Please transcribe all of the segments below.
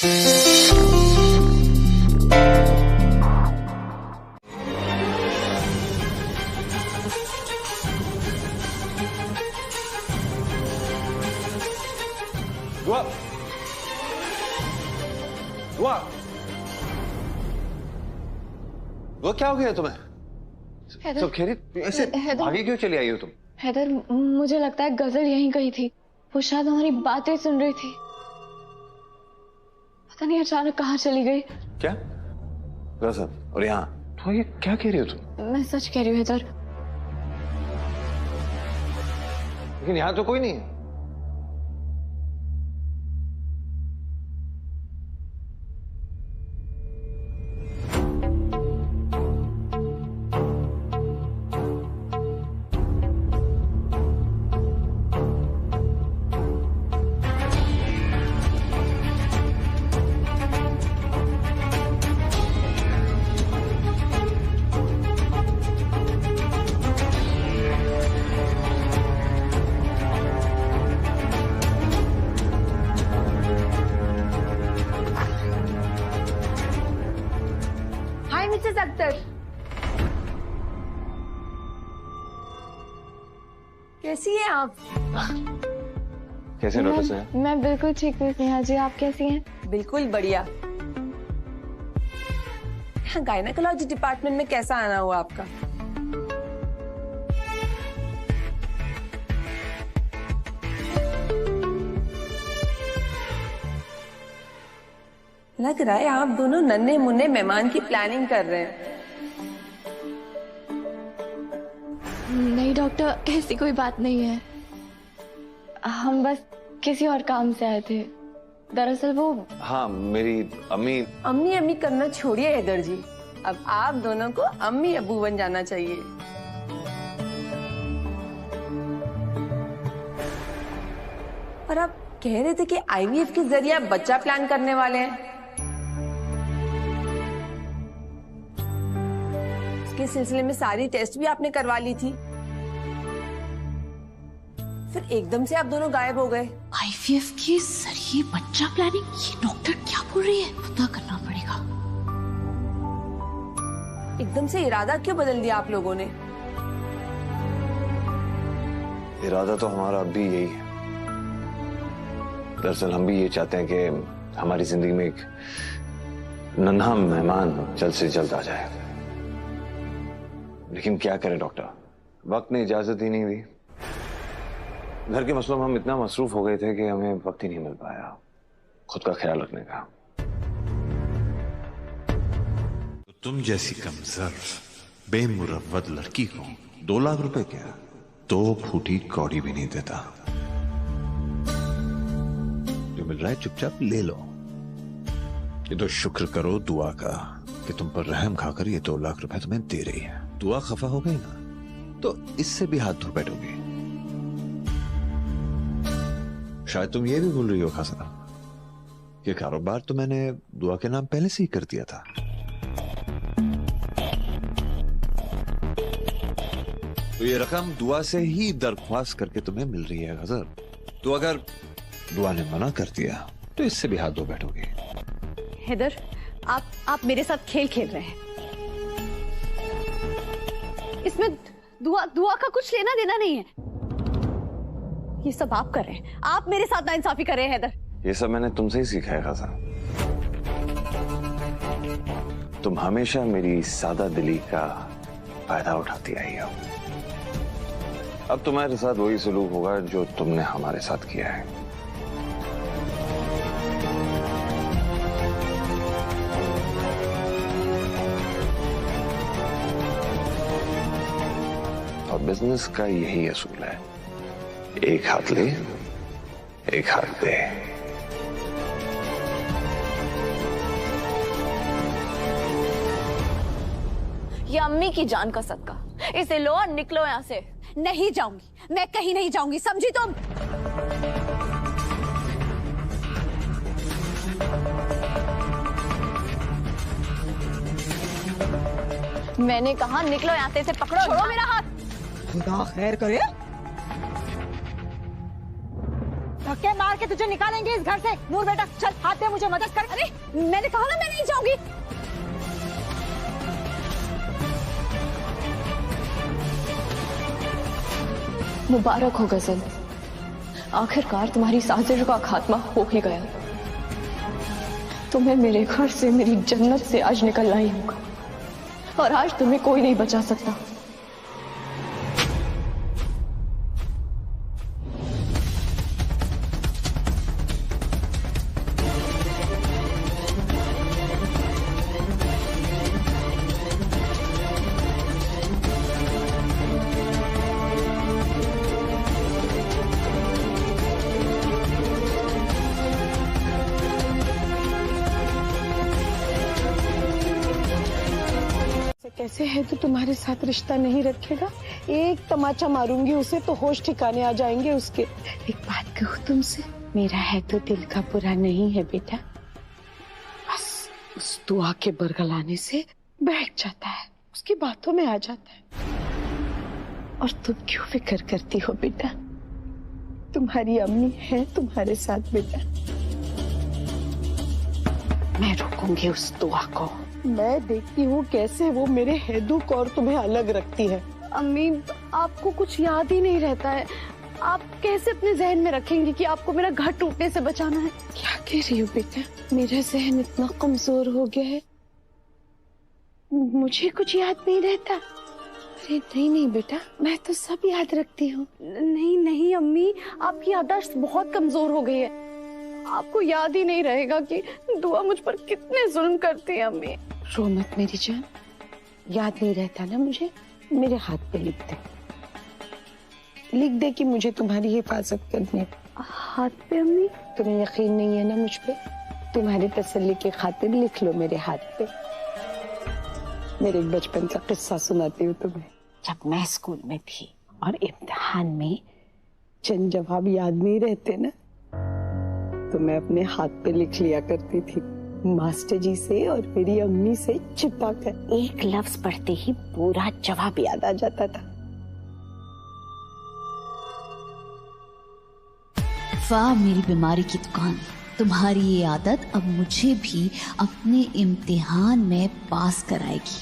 दुआ, दुआ, दुआ क्या हो गया तुम्हें? सब खैरियत? ऐसे आगे क्यों चली आई हो तुम? हैदर, मुझे लगता है गजल यहीं कहीं थी। वो शायद हमारी बातें सुन रही थी। पता नहीं अचानक कहाँ चली गई। क्या गजल? और यहाँ तो ये क्या कह रही हो तुम? मैं सच कह रही हूँ हैदर। लेकिन यहाँ तो कोई नहीं है। मिसेस अख्तर, कैसी हैं आप? कैसे डॉक्टर साहब? मैं बिल्कुल ठीक हूँ स्नेहा जी, आप कैसी हैं? बिल्कुल बढ़िया। गायनेकोलॉजी डिपार्टमेंट में कैसा आना हुआ आपका? लग रहा है आप दोनों नन्हे मुन्ने मेहमान की प्लानिंग कर रहे हैं। नहीं डॉक्टर, ऐसी कोई बात नहीं है। हम बस किसी और काम से आए थे। दरअसल वो हाँ, मेरी अम्मी। अम्मी अम्मी करना छोड़िए हैदर जी, अब आप दोनों को अम्मी अब्बू बन जाना चाहिए। और आप कह रहे थे कि आईवीएफ के जरिए आप बच्चा प्लान करने वाले हैं। इसके सिलसिले में सारी टेस्ट भी आपने करवा ली थी, फिर एकदम से आप दोनों गायब हो गए। आईवीएफ के जरिए बच्चा प्लानिंग? ये डॉक्टर क्या बोल रही है? पता करना पड़ेगा। एकदम से इरादा क्यों बदल दिया आप लोगों ने? इरादा तो हमारा अब भी यही है। दरअसल हम भी ये चाहते हैं कि हमारी जिंदगी में एक नन्हा मेहमान जल्द से जल्द आ जाए। लेकिन क्या करें डॉक्टर, वक्त ने इजाजत ही नहीं दी। घर के मसलों में हम इतना मसरूफ हो गए थे कि हमें वक्त ही नहीं मिल पाया खुद का ख्याल रखने का। तो तुम जैसी कमजोर बेमुरव्वत लड़की को 2 लाख रुपए क्या, 2 फूटी कौड़ी भी नहीं देता। जो मिल रहा है चुपचाप ले लो। ये तो शुक्र करो दुआ का कि तुम पर रहम खाकर ये 2 लाख रुपए तुम्हें दे रही है। दुआ खफा हो गई ना तो इससे भी हाथ धो बैठोगी। शायद तुम ये भी भूल रही हो खासा, ये कारोबार तो मैंने दुआ के नाम पहले से ही कर दिया था। तो ये रकम दुआ से ही दरख्वास्त करके तुम्हें मिल रही है गजर। तो अगर दुआ ने मना कर दिया तो इससे भी हाथ धो बैठोगे। हैदर, आप मेरे साथ खेल खेल रहे हैं। इसमें दुआ का कुछ लेना देना नहीं है। ये सब आप कर रहे हैं, आप मेरे साथ नाइंसाफी कर रहे हैं हैदर। ये सब मैंने तुमसे ही सीखा है खासा। तुम हमेशा मेरी सादा दिली का फायदा उठाती आई हो। अब तुम्हारे साथ वही सलूक होगा जो तुमने हमारे साथ किया है। और बिजनेस का यही असूल है, एक हाथ ले एक हाथ दे। ये अम्मी की जान का सदका, इसे लो और निकलो यहाँ से। नहीं जाऊंगी, मैं कहीं नहीं जाऊंगी, समझी तुम? मैंने कहा निकलो यहाँ से, इसे पकड़ो। छोड़ो मेरा हाथ। खुदा खैर करे, धक्के मार के तुझे निकालेंगे इस घर से। नूर बेटा चल, हाथ दे, मुझे मदद कर। अरे मैंने कहा ना मैं नहीं जाऊंगी। मुबारक हो गजल, आखिरकार तुम्हारी साजिश का खात्मा हो ही गया। तुम्हें मेरे घर से, मेरी जन्नत से आज निकलना ही होगा, और आज तुम्हें कोई नहीं बचा सकता। कैसे है तो तुम्हारे साथ रिश्ता नहीं रखेगा? एक तमाचा मारूंगी उसे तो होश ठिकाने आ जाएंगे उसके। एक बात कहूँ तुमसे, मेरा है तो दिल का बुरा नहीं है बेटा, बस उस दुआ के बरगलाने से बैठ जाता है, उसकी बातों में आ जाता है। और तुम क्यों फिक्र करती हो बेटा? तुम्हारी अम्मी है तुम्हारे साथ बेटा। मैं रोकूंगी उस दुआ को। मैं देखती हूँ कैसे वो मेरे हैदू को और तुम्हें अलग रखती है। अम्मी आपको कुछ याद ही नहीं रहता है, आप कैसे अपने जहन में रखेंगी कि आपको मेरा घर टूटने से बचाना है? क्या कह रही हो बेटा? मेरा जहन इतना कमजोर हो गया है, मुझे कुछ याद नहीं रहता? अरे नहीं नहीं बेटा, मैं तो सब याद रखती हूँ। नहीं नहीं अम्मी, आपकी याददाश्त बहुत कमजोर हो गई है, आपको याद ही नहीं रहेगा कि दुआ मुझ पर कितने जुल्म करती है। अम्मी रो मत मेरी जान, याद नहीं रहता ना मुझे? मेरे हाथ पे लिख दे, लिख दे कि मुझे तुम्हारी हिफाजत करनी है। हाथ पे अम्मी? तुम्हें यकीन नहीं है ना मुझ पे? तुम्हारी तसल्ली की खातिर लिख लो मेरे हाथ पे। मेरे बचपन का किस्सा सुनाती हूँ तुम्हें। जब मैं स्कूल में थी और इम्तिहान में चंद जवाब याद नहीं रहते ना, तो मैं अपने हाथ पे लिख लिया करती थी, मास्टर जी से और मेरी अम्मी से छिपा कर। एक लफ्ज पढ़ते ही पूरा जवाब याद आ जाता था। वाह मेरी बीमारी की दुकान, तुम्हारी ये आदत अब मुझे भी अपने इम्तिहान में पास कराएगी।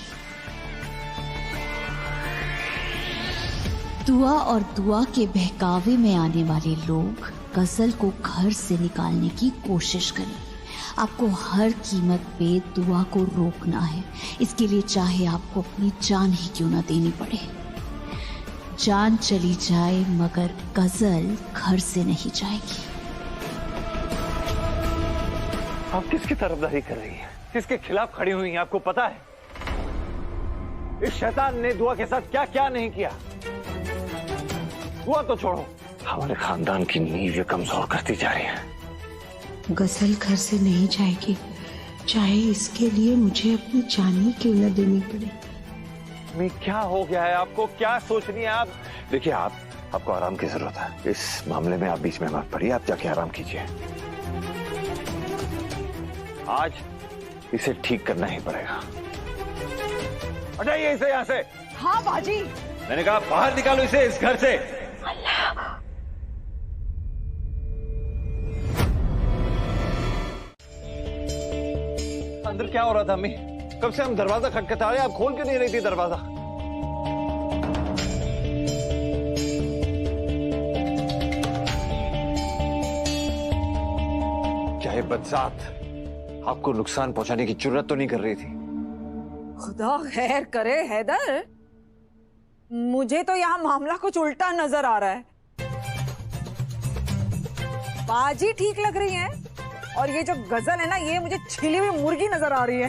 दुआ और दुआ के बहकावे में आने वाले लोग गजल को घर से निकालने की कोशिश करें। आपको हर कीमत पे दुआ को रोकना है, इसके लिए चाहे आपको अपनी जान ही क्यों ना देनी पड़े। जान चली जाए मगर गजल घर से नहीं जाएगी। आप किसकी तरफदारी कर रही हैं? किसके खिलाफ खड़ी हुई हैं? आपको पता है इस शैतान ने दुआ के साथ क्या क्या नहीं किया? दुआ तो छोड़ो, हमारे खानदान की नींव ये कमजोर करती जा रही है। गजल घर से नहीं जाएगी, चाहे इसके लिए मुझे अपनी जान ही क्यों न देनी पड़े। मैं क्या हो गया है आपको? क्या सोच रही हैं आप? देखिए आपको आराम की जरूरत है। इस मामले में आप बीच में मत पड़िए, आप जाके आराम कीजिए। आज इसे ठीक करना ही पड़ेगा। हटाइए इसे यहाँ से। हाँ बाजी, मैंने कहा बाहर निकालो इसे इस घर से। अंदर क्या हो रहा था अम्मी? कब से हम दरवाजा खटखटा रहे, आप खोल क्यों नहीं रही थी दरवाजा? क्या ये बदसात आपको नुकसान पहुंचाने की जुर्रत तो नहीं कर रही थी? खुदा खैर करे हैदर, मुझे तो यहाँ मामला कुछ उल्टा नजर आ रहा है। बाजी ठीक लग रही है और ये जो गजल है ना, ये मुझे छिली हुई मुर्गी नजर आ रही है।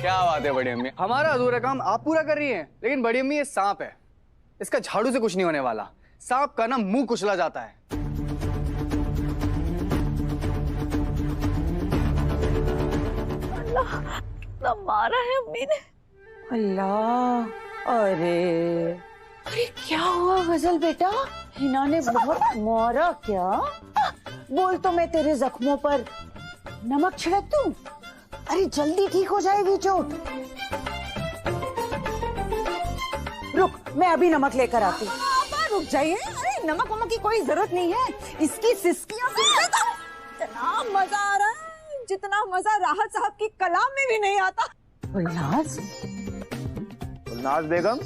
क्या बात है बड़ी अम्मी, हमारा अधूरा काम आप पूरा कर रही हैं। लेकिन बड़ी अम्मी ये सांप है, इसका झाड़ू से कुछ नहीं होने वाला। सांप का ना मुंह कुचला जाता है। अल्लाह मारा है अम्मी ने। अल्लाह, अरे क्या हुआ गजल बेटा? हिना ने बहुत मारा क्या? बोल तो मैं तेरे जख्मों पर नमक छिड़क दूं? अरे जल्दी ठीक हो जाएगी चोट। रुक मैं अभी नमक लेकर आती हूँ। रुक जाइए, अरे नमक वमक की कोई जरूरत नहीं है। इसकी सिसकियां इतना मजा आ रहा है जितना मजा राहत साहब की कलाम में भी नहीं आता। गुलनाज, गुलनाज बेगम,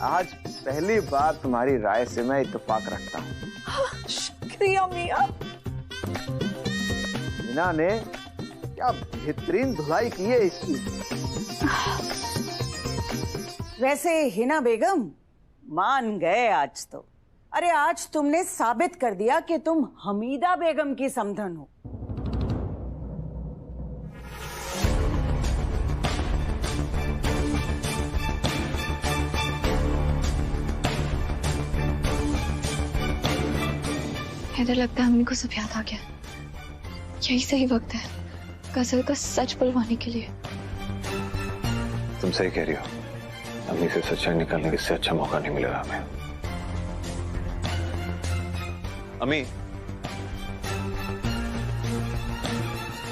आज पहली बार तुम्हारी राय से मैं इत्तेफाक रखता हूँ। शुक्रिया मियां। हिना ने क्या बेहतरीन धुलाई की है इसकी। वैसे हिना बेगम मान गए आज तो। अरे आज तुमने साबित कर दिया कि तुम हमीदा बेगम की समधन हो। इधर लगता है अम्मी को सब याद आ गया। यही सही वक्त है गजल का सच बुलवाने के लिए। तुम सही कह रही हो, अम्मी से सच्चाई निकालने से अच्छा मौका नहीं मिलेगा हमें। अम्मी,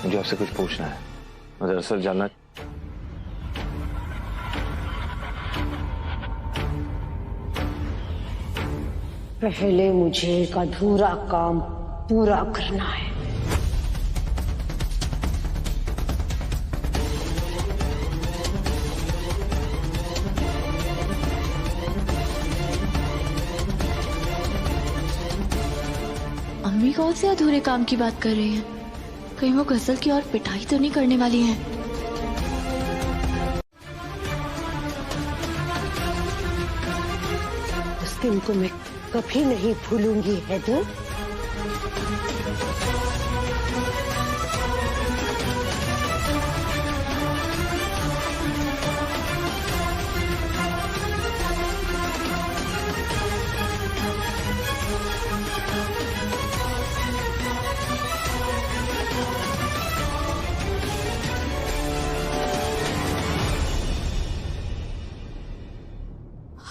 मुझे आपसे कुछ पूछना है। मैं दरअसल जानना पहले मुझे एक अधूरा काम पूरा करना है। अम्मी कौन से अधूरे काम की बात कर रही हैं? कहीं वो गजल की और पिटाई तो नहीं करने वाली हैं? उस दिन को मैं कभी नहीं भूलूंगी हैदर।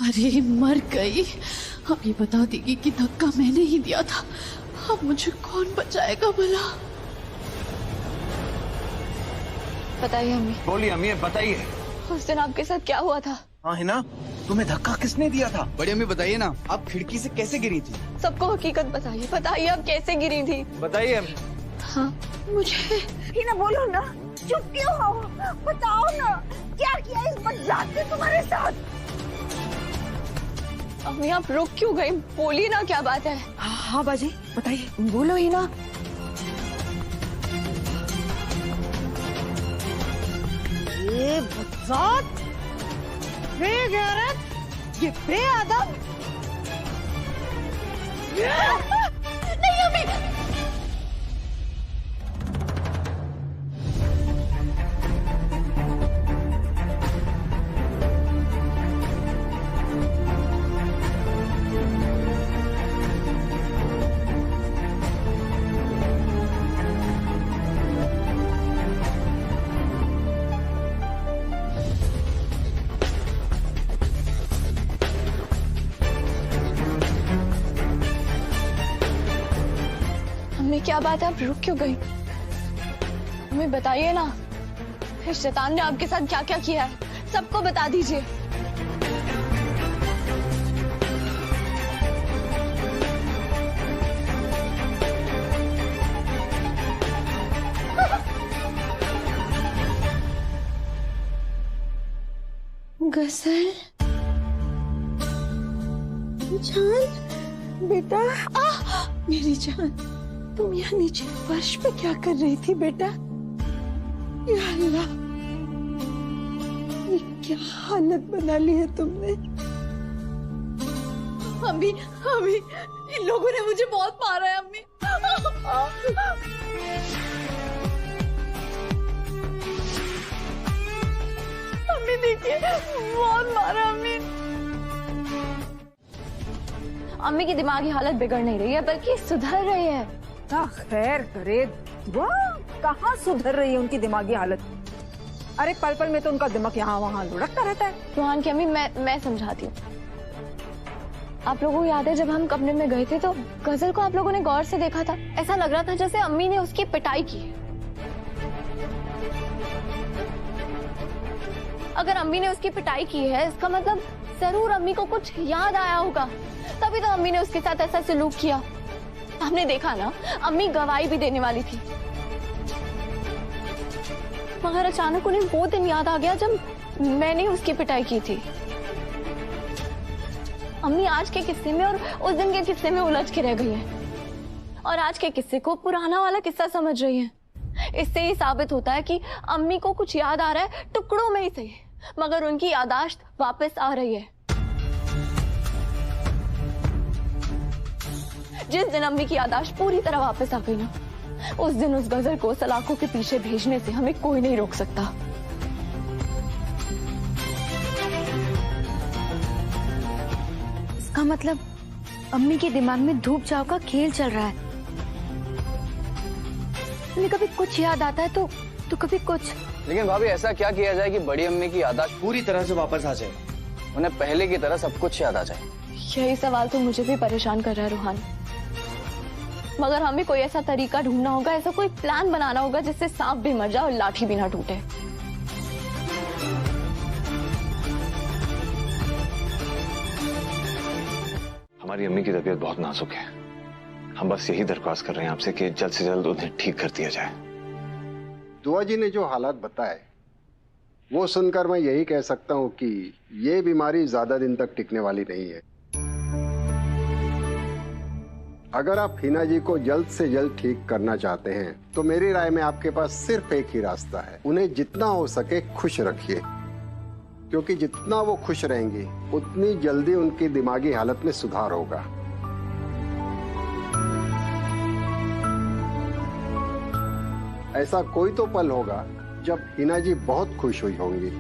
अरे मर गई। अब ये बता देगी कि धक्का मैंने ही दिया था। अब मुझे कौन बचाएगा भला? बताइए अम्मी। बोलिए अम्मी, बताइए। उस दिन आपके साथ क्या हुआ था? हाँ हिना, तुम्हें धक्का किसने दिया था? बड़ी अम्मी बताइए ना, आप खिड़की से कैसे गिरी थी? सबको हकीकत बताइए। बताइए आप कैसे गिरी थी? बताइए अम्मी। हाँ मुझे हिना बोलो ना, चुप क्यों हो? बताओ ना, क्या किया इस बदजात ने तुम्हारे साथ? अम्मी आप रुक क्यों गई? बोलिए ना क्या बात है। हाँ बाजी बताइए, बोलो ही ना। ये बदजात, बेगैरत, ये बेअदब। नहीं अम्मी। क्या बात है, आप रुक क्यों गई? हमें बताइए ना, इस शैतान ने आपके साथ क्या क्या किया है, सबको बता दीजिए। गजल जान, बेटा मेरी जान, तुम यहाँ नीचे फर्श पे क्या कर रही थी बेटा? या अल्लाह, ये क्या हालत बना ली है तुमने? अम्मी, अम्मी, इन लोगों ने मुझे बहुत मारा है अम्मी। अम्मी देखिए, बहुत मारा अम्मी। अम्मी की दिमागी हालत बिगड़ नहीं रही है, बल्कि सुधर रही है। खैर करे, वाह, कहाँ सुधर रही है उनकी दिमागी हालत? अरे पल पल में तो उनका दिमाग यहाँ वहाँ लुढ़कता रहता है। रोहान की अम्मी, मैं समझाती हूँ। आप लोगों को याद है जब हम कमरे में गए थे तो गजल को आप लोगों ने गौर से देखा था? ऐसा लग रहा था जैसे अम्मी ने उसकी पिटाई की। अगर अम्मी ने उसकी पिटाई की है, इसका मतलब जरूर अम्मी को कुछ याद आया होगा, तभी तो अम्मी ने उसके साथ ऐसा सलूक किया। हमने देखा ना, अम्मी गवाही भी देने वाली थी, मगर अचानक उन्हें वो दिन याद आ गया जब मैंने उसकी पिटाई की थी। अम्मी आज के किस्से में और उस दिन के किस्से में उलझ के रह गई है और आज के किस्से को पुराना वाला किस्सा समझ रही है। इससे ही साबित होता है कि अम्मी को कुछ याद आ रहा है, टुकड़ों में ही सही, मगर उनकी याददाश्त वापस आ रही है। जिस दिन अम्मी की याददाश्त पूरी तरह वापस आ गई ना, उस दिन उस गजल को सलाखों के पीछे भेजने से हमें कोई नहीं रोक सकता। इसका मतलब अम्मी के दिमाग में धूप छाव का खेल चल रहा है। उन्हें कभी कुछ याद आता है तो कभी कुछ। लेकिन भाभी ऐसा क्या किया जाए कि बड़ी अम्मी की याददाश्त पूरी तरह से वापस आ जाए, उन्हें पहले की तरह सब कुछ याद आ जाए? यही सवाल तो मुझे भी परेशान कर रहा है रूहान, मगर हमें कोई ऐसा तरीका ढूंढना होगा, ऐसा कोई प्लान बनाना होगा जिससे सांप भी मर जाए और लाठी भी ना टूटे। हमारी अम्मी की तबीयत बहुत नाजुक है, हम बस यही दरख्वास्त कर रहे हैं आपसे कि जल्द से जल्द उन्हें ठीक कर दिया जाए। दुआ जी ने जो हालात बताए वो सुनकर मैं यही कह सकता हूँ कि ये बीमारी ज्यादा दिन तक टिकने वाली नहीं है। अगर आप हिना जी को जल्द से जल्द ठीक करना चाहते हैं तो मेरी राय में आपके पास सिर्फ एक ही रास्ता है, उन्हें जितना हो सके खुश रखिए, क्योंकि जितना वो खुश रहेंगी उतनी जल्दी उनकी दिमागी हालत में सुधार होगा। ऐसा कोई तो पल होगा जब हिना जी बहुत खुश हुई होंगी।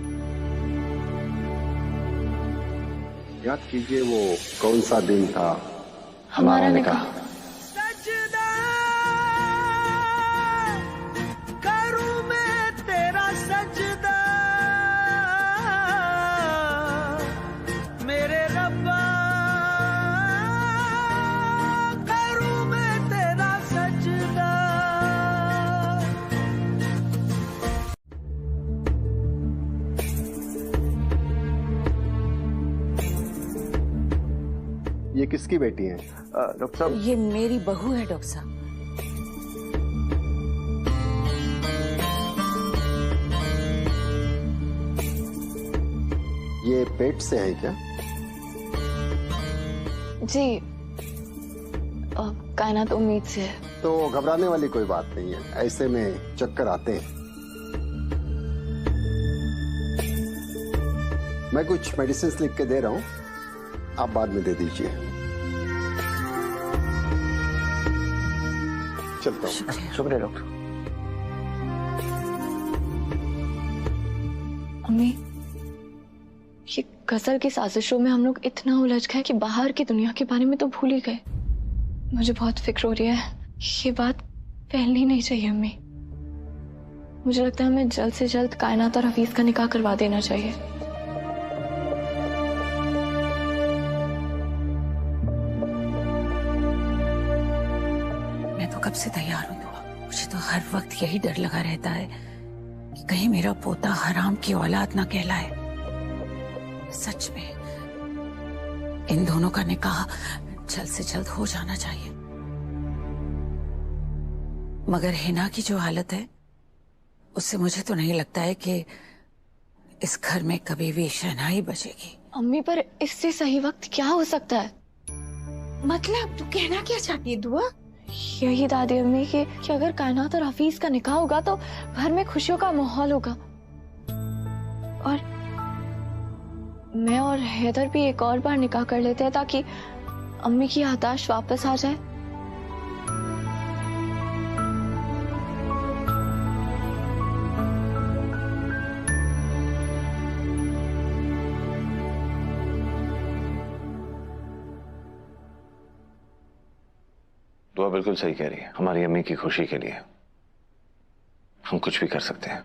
याद कीजिए वो कौन सा दिन था? हमारा निकाह। ये किसकी बेटी है? डॉक्टर साहब, ये मेरी बहू है डॉक्टर साहब। ये पेट से है क्या? जी, कायनात उम्मीद से है। तो घबराने वाली कोई बात नहीं है, ऐसे में चक्कर आते हैं। मैं कुछ मेडिसिन लिख के दे रहा हूँ, आप बाद में दे दीजिए। चलता हूँ। शुक्रिया डॉक्टर। अम्मी, ये गजल की साजिशों में हम लोग इतना उलझ गए कि बाहर की दुनिया के बारे में तो भूल ही गए। मुझे बहुत फिक्र हो रही है, ये बात फैलनी नहीं चाहिए अम्मी। मुझे लगता है हमें जल्द से जल्द कायनात और हफीज का निकाह करवा देना चाहिए। कब से तैयार हूं दुआ। मुझे तो हर वक्त यही डर लगा रहता है कि कहीं मेरा पोता हराम की औलाद ना कहलाए। सच में इन दोनों का निकाह जल्द से जल्द हो जाना चाहिए, मगर हिना की जो हालत है उससे मुझे तो नहीं लगता है कि इस घर में कभी भी शहनाई बचेगी। अम्मी, पर इससे सही वक्त क्या हो सकता है? मतलब तू कहना क्या चाहती है दुआ? यही दादी अम्मी कि अगर कायनात और हफीज का निकाह होगा तो घर में खुशियों का माहौल होगा, और मैं और हैदर भी एक और बार निकाह कर लेते हैं ताकि अम्मी की याददाश्त वापस आ जाए। दुआ बिल्कुल सही कह रही है, हमारी अम्मी की खुशी के लिए हम कुछ भी कर सकते हैं।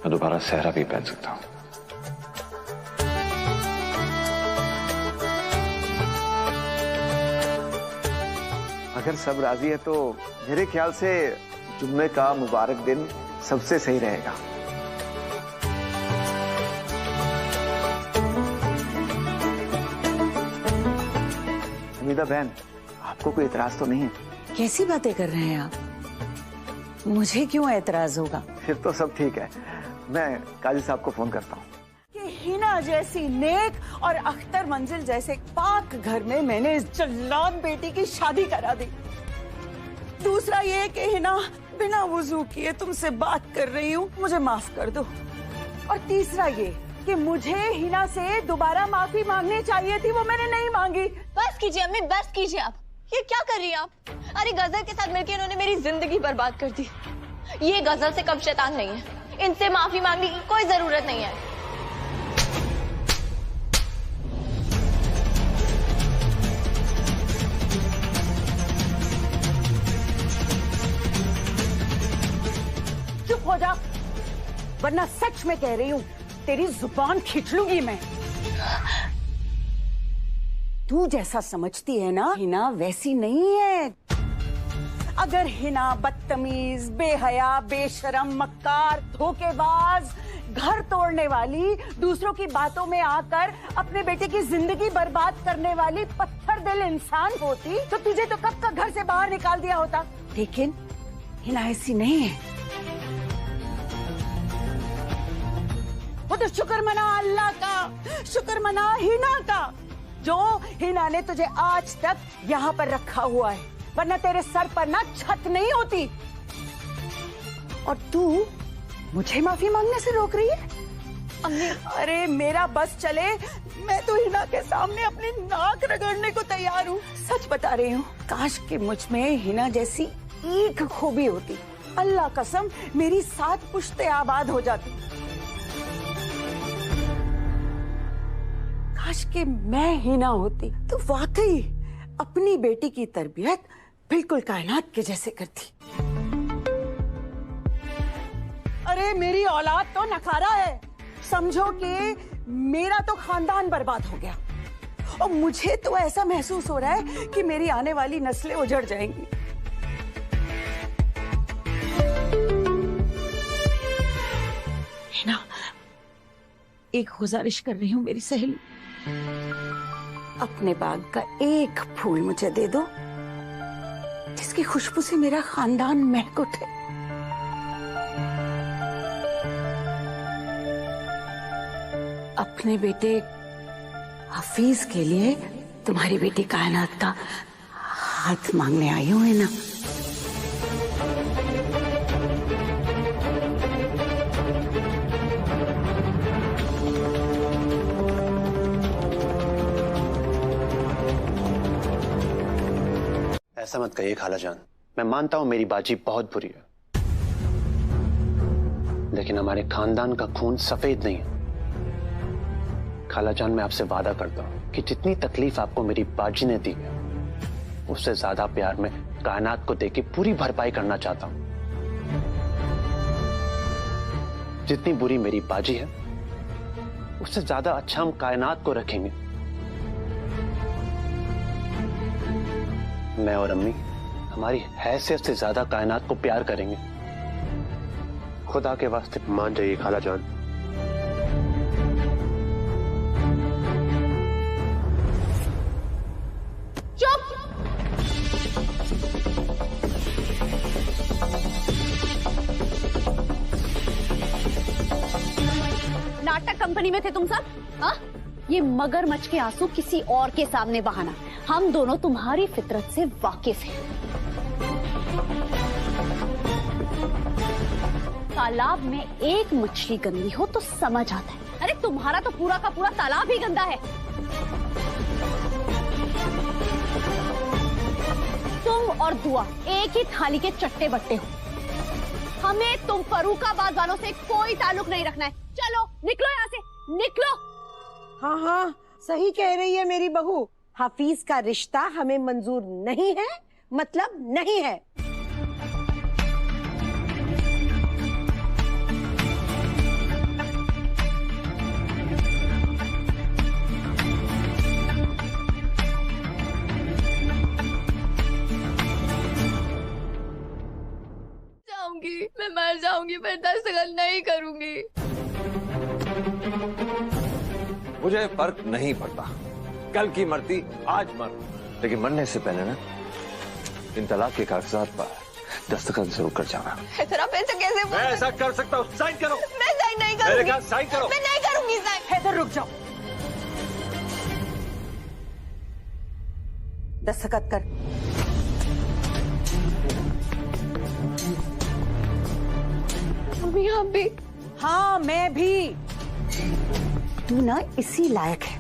मैं दोबारा सहरा भी पहन सकता हूं। अगर सब राजी है तो मेरे ख्याल से जुम्मे का मुबारक दिन सबसे सही रहेगा। हमीदा बहन, आपको कोई एतराज तो नहीं है? कैसी बातें कर रहे हैं आप? मुझे क्यों एतराज होगा? फिर तो सब ठीक है। मैं काजी साहब को फोन करता हूँ। कि हिना जैसी नेक और अख्तर मंजिल जैसे पाक घर में मैंने इस जल्लाद बेटी की शादी करा दी। दूसरा ये कि हिना बिना वुजू किए तुमसे बात कर रही हूँ, मुझे माफ कर दो। और तीसरा ये कि मुझे हिना से दोबारा माफी मांगनी चाहिए थी, वो मैंने नहीं मांगी। बस कीजिए अम्मी, बस कीजिए। आप ये क्या कर रही हैं आप? अरे गजल के साथ मिलकर इन्होंने मेरी जिंदगी बर्बाद कर दी। ये गजल से कम शैतान नहीं है, इनसे माफी मांगने की कोई जरूरत नहीं है। चुप हो जा, वरना सच में कह रही हूँ तेरी जुबान खींच लूंगी मैं। तू जैसा समझती है ना हिना वैसी नहीं है। अगर हिना बदतमीज, बेहया, बेशरम, मक्कार, धोखेबाज, घर तोड़ने वाली, दूसरों की बातों में आकर अपने बेटे की जिंदगी बर्बाद करने वाली पत्थर दिल इंसान होती तो तुझे तो कब का घर से बाहर निकाल दिया होता। लेकिन हिना ऐसी नहीं है। वो तो शुक्र मना अल्लाह का, शुक्र मना हिना का, जो हिना ने तुझे आज तक यहाँ पर रखा हुआ है, वरना तेरे सर पर ना छत नहीं होती। और तू मुझे माफी मांगने से रोक रही है? अम्मी, अरे मेरा बस चले, मैं तो हिना के सामने अपनी नाक रगड़ने को तैयार हूँ। सच बता रही हूँ, काश कि मुझ में हिना जैसी एक खूबी होती। अल्लाह कसम मेरी 7 पुश्ते आबाद हो जाती। काश कि मैं हिना होती तो वाकई अपनी बेटी की तरबियत बिल्कुल कायनात के जैसे करती। अरे मेरी औलाद तो नखारा है, समझो कि मेरा तो खानदान बर्बाद हो गया और मुझे तो ऐसा महसूस हो रहा है कि मेरी आने वाली नस्लें उजड़ जाएंगी। हिना, एक गुजारिश कर रही हूँ मेरी सहेली, अपने बाग का एक फूल मुझे दे दो जिसकी खुशबू से मेरा खानदान महक उठे। अपने बेटे हफीज के लिए तुम्हारी बेटी कायनात का हाथ मांगने आई हूं ना। ऐसा मत कहिए खाला जान, मैं मानता हूं मेरी बाजी बहुत बुरी है, लेकिन हमारे खानदान का खून सफेद नहीं है। खाला जान, मैं आपसे वादा करता हूं कि जितनी तकलीफ आपको मेरी बाजी ने दी है, उससे ज्यादा प्यार मैं कायनात को देके पूरी भरपाई करना चाहता हूं। जितनी बुरी मेरी बाजी है, उससे ज्यादा अच्छा हम कायनात को रखेंगे। मैं और अम्मी हमारी हैसियत से ज्यादा कायनात को प्यार करेंगे। खुदा के वास्ते मान जाइए खाला जान। चुप! नाटक कंपनी में थे तुम सब, हाँ? ये मगरमच्छ के आंसू किसी और के सामने बहाना। हम दोनों तुम्हारी फितरत से वाकिफ हैं। तालाब में एक मछली गंदी हो तो समझ आता है, अरे तुम्हारा तो पूरा का पूरा तालाब ही गंदा है। तुम और दुआ एक ही थाली के चट्टे बट्टे हो। हमें तुम फर्रुखाबाद वालों से कोई ताल्लुक नहीं रखना है। चलो निकलो यहाँ से, निकलो। हाँ हाँ, सही कह रही है मेरी बहू। हफीज का रिश्ता हमें मंजूर नहीं है, मतलब नहीं है। जाऊंगी, मैं मर जाऊंगी, मैं दस्तखत नहीं करूंगी। मुझे फर्क नहीं पड़ता, कल की मरती आज मर, लेकिन मरने से पहले ना इन तलाक के कागजात पर दस्तखत जरूर कर जाना। हैदर आप ऐसा कैसे बोल मैं ऐसा कर सकता हूँ, साइन करो। मैं साइन नहीं करूंगी। मेरे साइन करो। मैं नहीं करूंगी साइन। हैदर रुक जाओ, दस्तखत कर। अम्मी आप भी? हाँ मैं भी। तू ना इसी लायक है,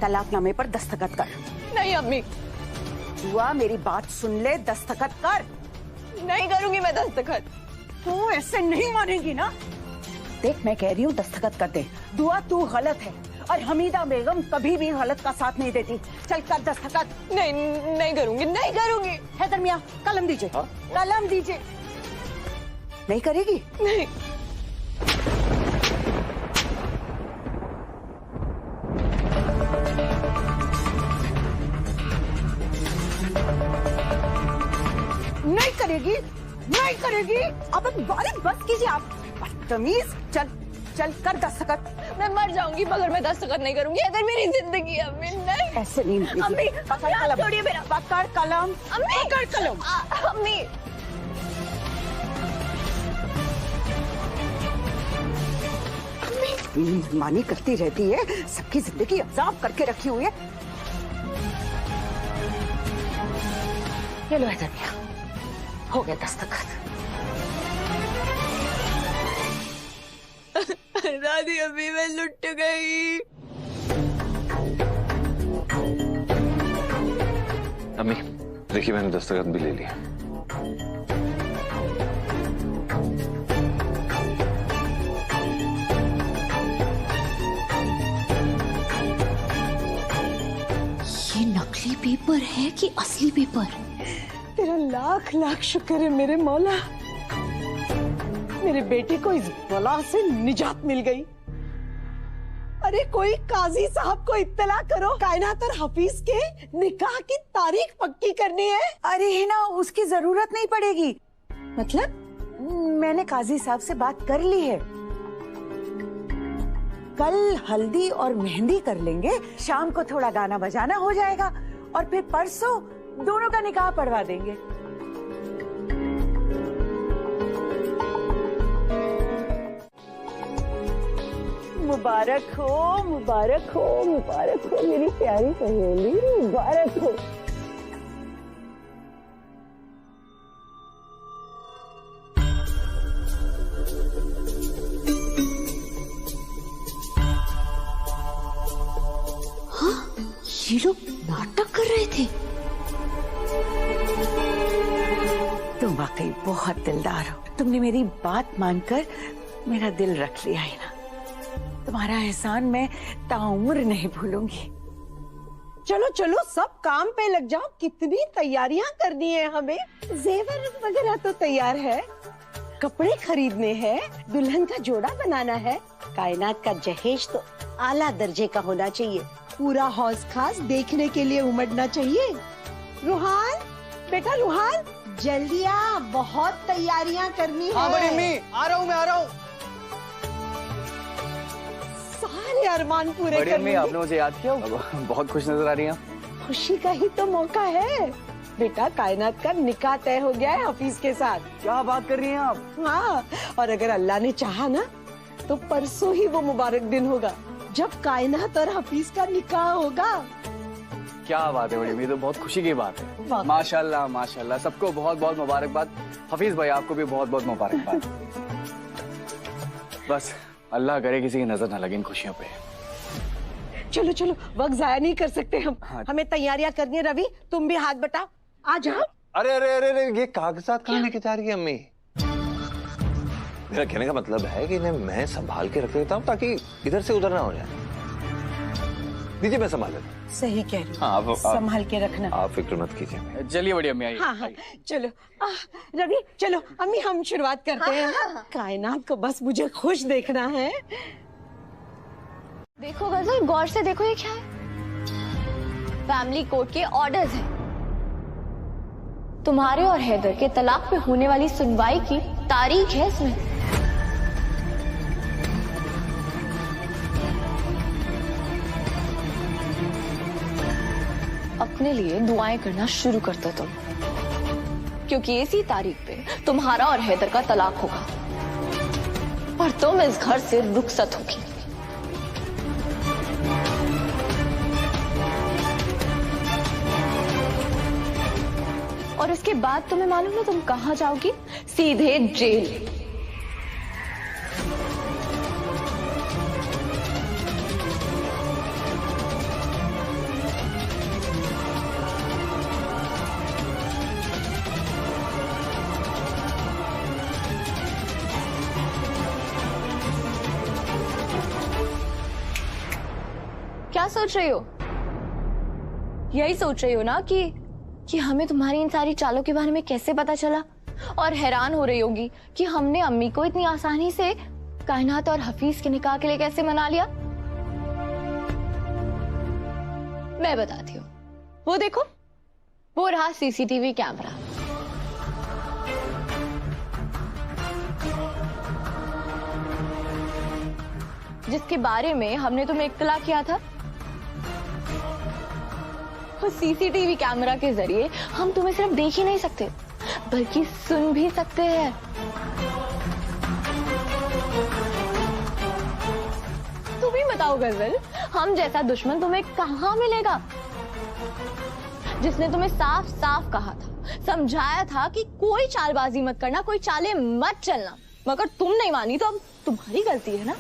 तलाकनामे पर दस्तखत कर। नहीं अम्मी। दुआ मेरी बात सुन ले, दस्तखत कर। नहीं करूंगी मैं दस्तखत। तू ऐसे नहीं मानेगी ना। देख मैं कह रही हूँ दस्तखत कर दे। दुआ तू गलत है और हमीदा बेगम कभी भी गलत का साथ नहीं देती। चल कर दस्तखत। नहीं करूंगी, नहीं करूंगी। हैदर मियाँ कलम दीजिए। कलम दीजिए। नहीं करेगी? नहीं। नहीं करेगी, नहीं करेगी। अब अरे बस कीजिए आप, बदतमीज। चल चल कर दस्तखत। मैं मर जाऊंगी मगर मैं दस्तखत नहीं करूंगी। अगर मेरी जिंदगी है अम्मी। नहीं ऐसे नहीं मिलेगी। अम्मी पकड़ कलम। छोड़िए मेरा। पकड़ कलम। अम्मी पकड़ कलम। अम्मी मानी करती रहती है, सबकी जिंदगी अजाब करके रखी हुई है। ये लो हैदर मियाँ, हो गया दस्तखत। दादी अभी मैं लुट गई। अम्मी देखिए मैंने दस्तखत भी ले लिया। ये नकली पेपर है कि असली पेपर? तेरा लाख लाख शुक्र है मेरे मौला, मेरे बेटे को इस बला से निजात मिल गई। अरे कोई काजी साहब को इत्तला करो, कायनात और हफीज के निकाह की तारीख पक्की करनी है। अरे हिना उसकी जरूरत नहीं पड़ेगी। मतलब मैंने काजी साहब से बात कर ली है। कल हल्दी और मेहंदी कर लेंगे, शाम को थोड़ा गाना बजाना हो जाएगा और फिर परसों दोनों का निकाह पढ़वा देंगे। मुबारक हो, मुबारक हो, मुबारक हो मेरी प्यारी सहेली, मुबारक हो। हाँ, ये लोग नाटक कर रहे थे। तुम वाकई बहुत दिलदार हो। तुमने मेरी बात मानकर मेरा दिल रख लिया है ना। तुम्हारा एहसान मैं ताउम्र नहीं भूलूंगी। चलो चलो सब काम पे लग जाओ, कितनी तैयारियां करनी है हमें। जेवर वगैरह तो तैयार है, कपड़े खरीदने हैं, दुल्हन का जोड़ा बनाना है। कायनात का जहेज तो आला दर्जे का होना चाहिए, पूरा हौस खास देखने के लिए उमड़ना चाहिए। रुहान बेटा, रुहान जल्दी आ, बहुत तैयारियां करनी हाँ है। बड़ी अम्मी, आ रहा हूँ मैं, आ रहा हूँ। सारे अरमान पूरे बड़ी अम्मी करने आपने मुझे याद किया, बहुत खुश नजर आ रही हैं। खुशी का ही तो मौका है बेटा। कायनात का निकाह तय हो गया है हफीज के साथ। क्या बात कर रही हैं आप? हाँ, और अगर अल्लाह ने चाहा ना तो परसों ही वो मुबारक दिन होगा जब कायनात और हफीज का निकाह होगा। क्या बात है बड़ी अम्मी, तो बहुत खुशी की बात है। माशाल्लाह माशाल्लाह, सबको बहुत बहुत मुबारकबाद। हफीज भाई आपको भी बहुत बहुत मुबारकबाद। बस अल्लाह करे किसी की नजर ना लगे इन खुशियों पे। चलो चलो, वक्त जाया नहीं कर सकते हम। हाँ। हमें तैयारियां करनी है। रवि तुम भी हाथ बटाओ, आ जाओ। अरे अरे अरे अरे ये कागजात कहाँ लेके जा रही है अम्मी? मेरा कहने का मतलब है कि इन्हें मैं संभाल के रख देता हूँ ताकि इधर से उधर ना हो जाए। दीजिए मैं संभाल लेता हूँ। सही कह रही हाँ, हूँ, संभाल के रखना। आप फिक्र मत कीजिए। चलिए बड़ी अम्मी आइए। हाँ हाँ चलो। रवि चलो अम्मी हम शुरुआत करते हैं। कायनात को बस मुझे खुश देखना है। देखो गजल, गौर से देखो ये क्या है। फैमिली कोर्ट के ऑर्डर्स हैं। तुम्हारे और हैदर के तलाक पे होने वाली सुनवाई की तारीख है इसमें। अब अपने लिए दुआएं करना शुरू कर दो तुम, क्योंकि इसी तारीख पे तुम्हारा और हैदर का तलाक होगा और तुम इस घर से रुखसत होगी। और इसके बाद तुम्हें मालूम है तुम कहां जाओगी? सीधे जेल। क्या सोच रही हो? यही सोच रही हो ना कि हमें तुम्हारी इन सारी चालों के बारे में कैसे पता चला, और हैरान हो रही होगी कि हमने अम्मी को इतनी आसानी से कायनात और हफीज के निकाह के लिए कैसे मना लिया। मैं बताती हूँ। वो देखो, वो रहा सीसीटीवी कैमरा। जिसके बारे में हमने तुम्हें इत्तला किया था। उस सीसीटीवी कैमरा के जरिए हम तुम्हें सिर्फ देख ही नहीं सकते बल्कि सुन भी सकते हैं। तुम ही बताओ गजल, हम जैसा दुश्मन तुम्हें कहां मिलेगा, जिसने तुम्हें साफ साफ कहा था, समझाया था कि कोई चालबाजी मत करना, कोई चाले मत चलना, मगर तुम नहीं मानी तो अब तुम्हारी गलती है ना।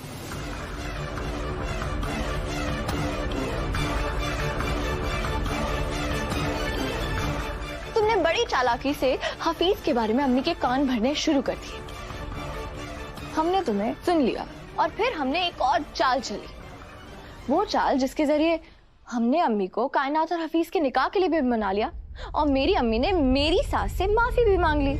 तुमने बड़ी चालाकी से हफीज के बारे में अम्मी के कान भरने शुरू कर दिए। हमने तुम्हें सुन लिया और फिर हमने एक और चाल चली, वो चाल जिसके जरिए हमने अम्मी को कायनात और हफीज के निकाह के लिए भी मना लिया और मेरी अम्मी ने मेरी सास से माफी भी मांग ली।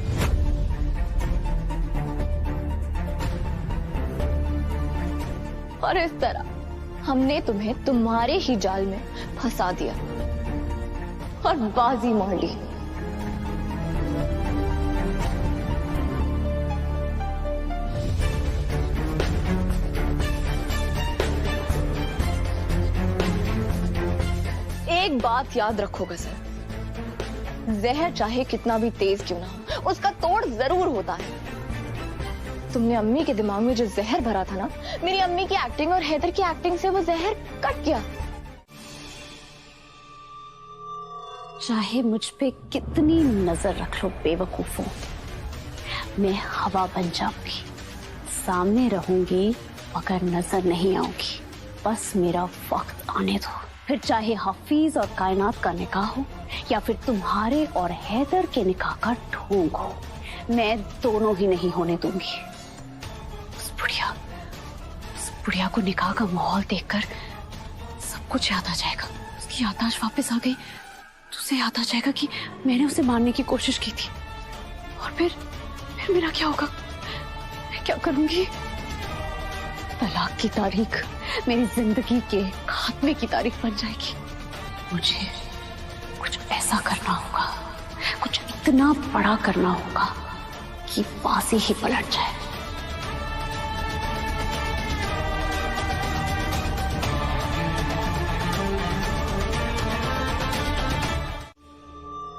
और इस तरह हमने तुम्हें तुम्हारे ही जाल में फंसा दिया और बाजी मोड़ ली। एक बात याद रखो गजल, जहर चाहे कितना भी तेज क्यों ना हो, उसका तोड़ जरूर होता है। तुमने अम्मी के दिमाग में जो जहर भरा था ना, मेरी अम्मी की एक्टिंग और हैदर की एक्टिंग से वो जहर कट गया। चाहे मुझ पे कितनी नजर रख लो बेवकूफों, मैं हवा बन जाऊंगी, सामने रहूंगी मगर नजर नहीं आऊंगी। बस मेरा वक्त आने दो। फिर चाहे हफीज और कायनात का निकाह हो या फिर तुम्हारे और हैदर के निकाह का ढोंग हो, मैं दोनों ही नहीं होने दूंगी। उस बुढ़िया को निकाह का माहौल देखकर सब कुछ याद आ जाएगा। उसकी याददाश्त वापस आ गई तो उसे याद आ जाएगा कि मैंने उसे मारने की कोशिश की थी। और फिर मेरा क्या होगा? मैं क्या करूंगी? तलाक की तारीख मेरी जिंदगी के खात्मे की तारीख बन जाएगी। मुझे कुछ ऐसा करना होगा, कुछ इतना बड़ा करना होगा कि फांसी ही पलट जाए।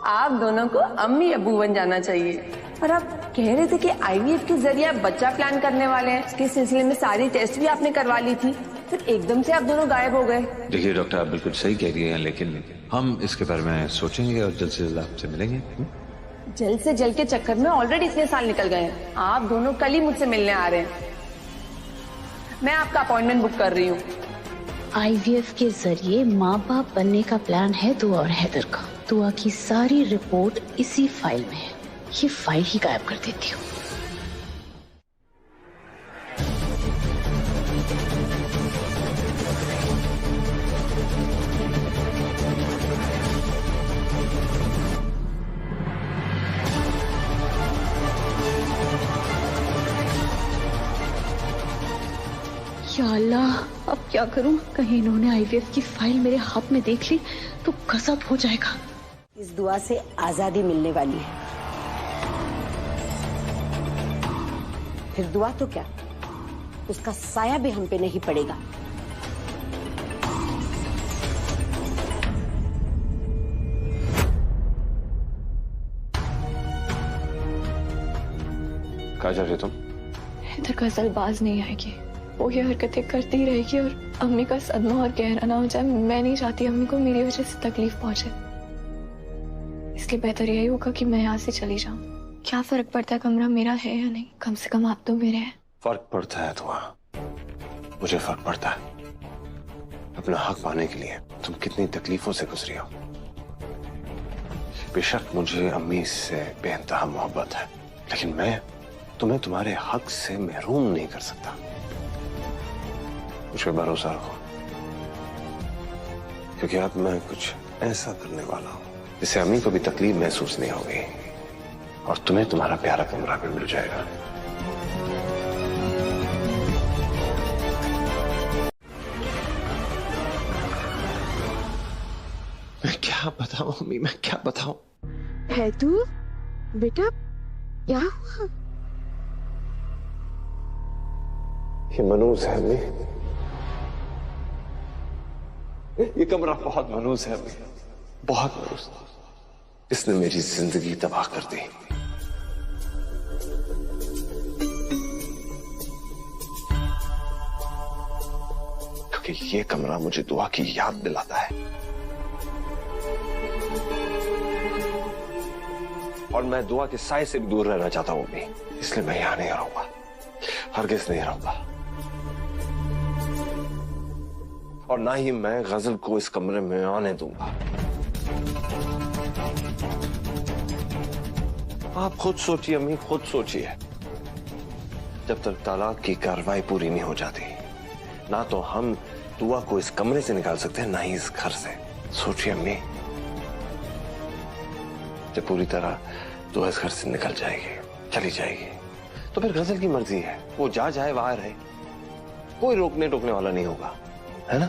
आप दोनों को अम्मी अब्बू बन जाना चाहिए। और आप कह रहे थे कि आईवीएफ के जरिए आप बच्चा प्लान करने वाले हैं। इसके सिलसिले में सारी टेस्ट भी आपने करवा ली थी, फिर एकदम से आप दोनों गायब हो गए। देखिए डॉक्टर, आप बिल्कुल सही कह रही हैं, लेकिन हम इसके बारे में सोचेंगे और जल्द से जल्द आपसे मिलेंगे। जल्द से जल्द के चक्कर में ऑलरेडी इतने साल निकल गए हैं। आप दोनों कल ही मुझसे मिलने आ रहे हैं। मैं आपका अपॉइंटमेंट बुक कर रही हूँ। आईवीएफ के जरिए माँ बाप बनने का प्लान है दुआ और हैदर का। दुआ की सारी रिपोर्ट इसी फाइल में है, ये फाइल ही गायब कर देती हूँ। या अल्लाह, अब क्या करूं? कहीं इन्होंने आईवीएफ की फाइल मेरे हाथ में देख ली तो गजब हो जाएगा। इस दुआ से आजादी मिलने वाली है। फिर दुआ तो क्या, उसका साया भी हम पे नहीं पड़ेगा। कहाँ जा रही हो तुम? इधर गजल बाज नहीं आएगी, वो ये हरकतें करती रहेगी और अम्मी का सदमा और गहरा ना हो जाए। मैं नहीं चाहती अम्मी को मेरी वजह से तकलीफ पहुंचे, इसलिए बेहतर यही होगा कि मैं यहाँ से चली जाऊं। क्या फर्क पड़ता है कमरा मेरा है या नहीं, कम से कम आप तो मेरे हैं। फर्क पड़ता है दुआ, मुझे फर्क पड़ता है। अपना हक पाने के लिए तुम कितनी तकलीफों से गुजरी हो। बेशक मुझे अम्मी से बेइंतहा मोहब्बत है, लेकिन मैं तुम्हें तुम्हारे हक से महरूम नहीं कर सकता। मुझ पर भरोसा रखो, क्योंकि अब मैं कुछ ऐसा करने वाला हूं जिससे अम्मी को भी तकलीफ महसूस नहीं होगी और तुम्हें तुम्हारा प्यारा कमरा भी मिल जाएगा। मैं क्या बताऊं अम्मी, मैं क्या बताऊं? है तू बेटा, क्या हुआ? ये मनूस है अम्मी, ये कमरा बहुत मनूस है अम्मी, बहुत मनूस। इसने मेरी जिंदगी तबाह कर दी। क्योंकि ये कमरा मुझे दुआ की याद दिलाता है और मैं दुआ के साए से भी दूर रहना चाहता हूं अम्मी, इसलिए मैं यहां नहीं रहूंगा, हरगिज़ नहीं रहूंगा। और ना ही मैं गजल को इस कमरे में आने दूंगा। आप खुद सोचिए अम्मी, खुद सोचिए। जब तक तलाक की कार्रवाई पूरी नहीं हो जाती, ना तो हम दुआ को इस कमरे से निकाल सकते हैं, ना ही इस घर से। सोचिए अम्मी, जब पूरी तरह दुआ इस घर से निकल जाएगी, चली जाएगी, तो फिर गजल की मर्जी है, वो जा जाए वहां रहे, कोई रोकने टोकने वाला नहीं होगा, है ना?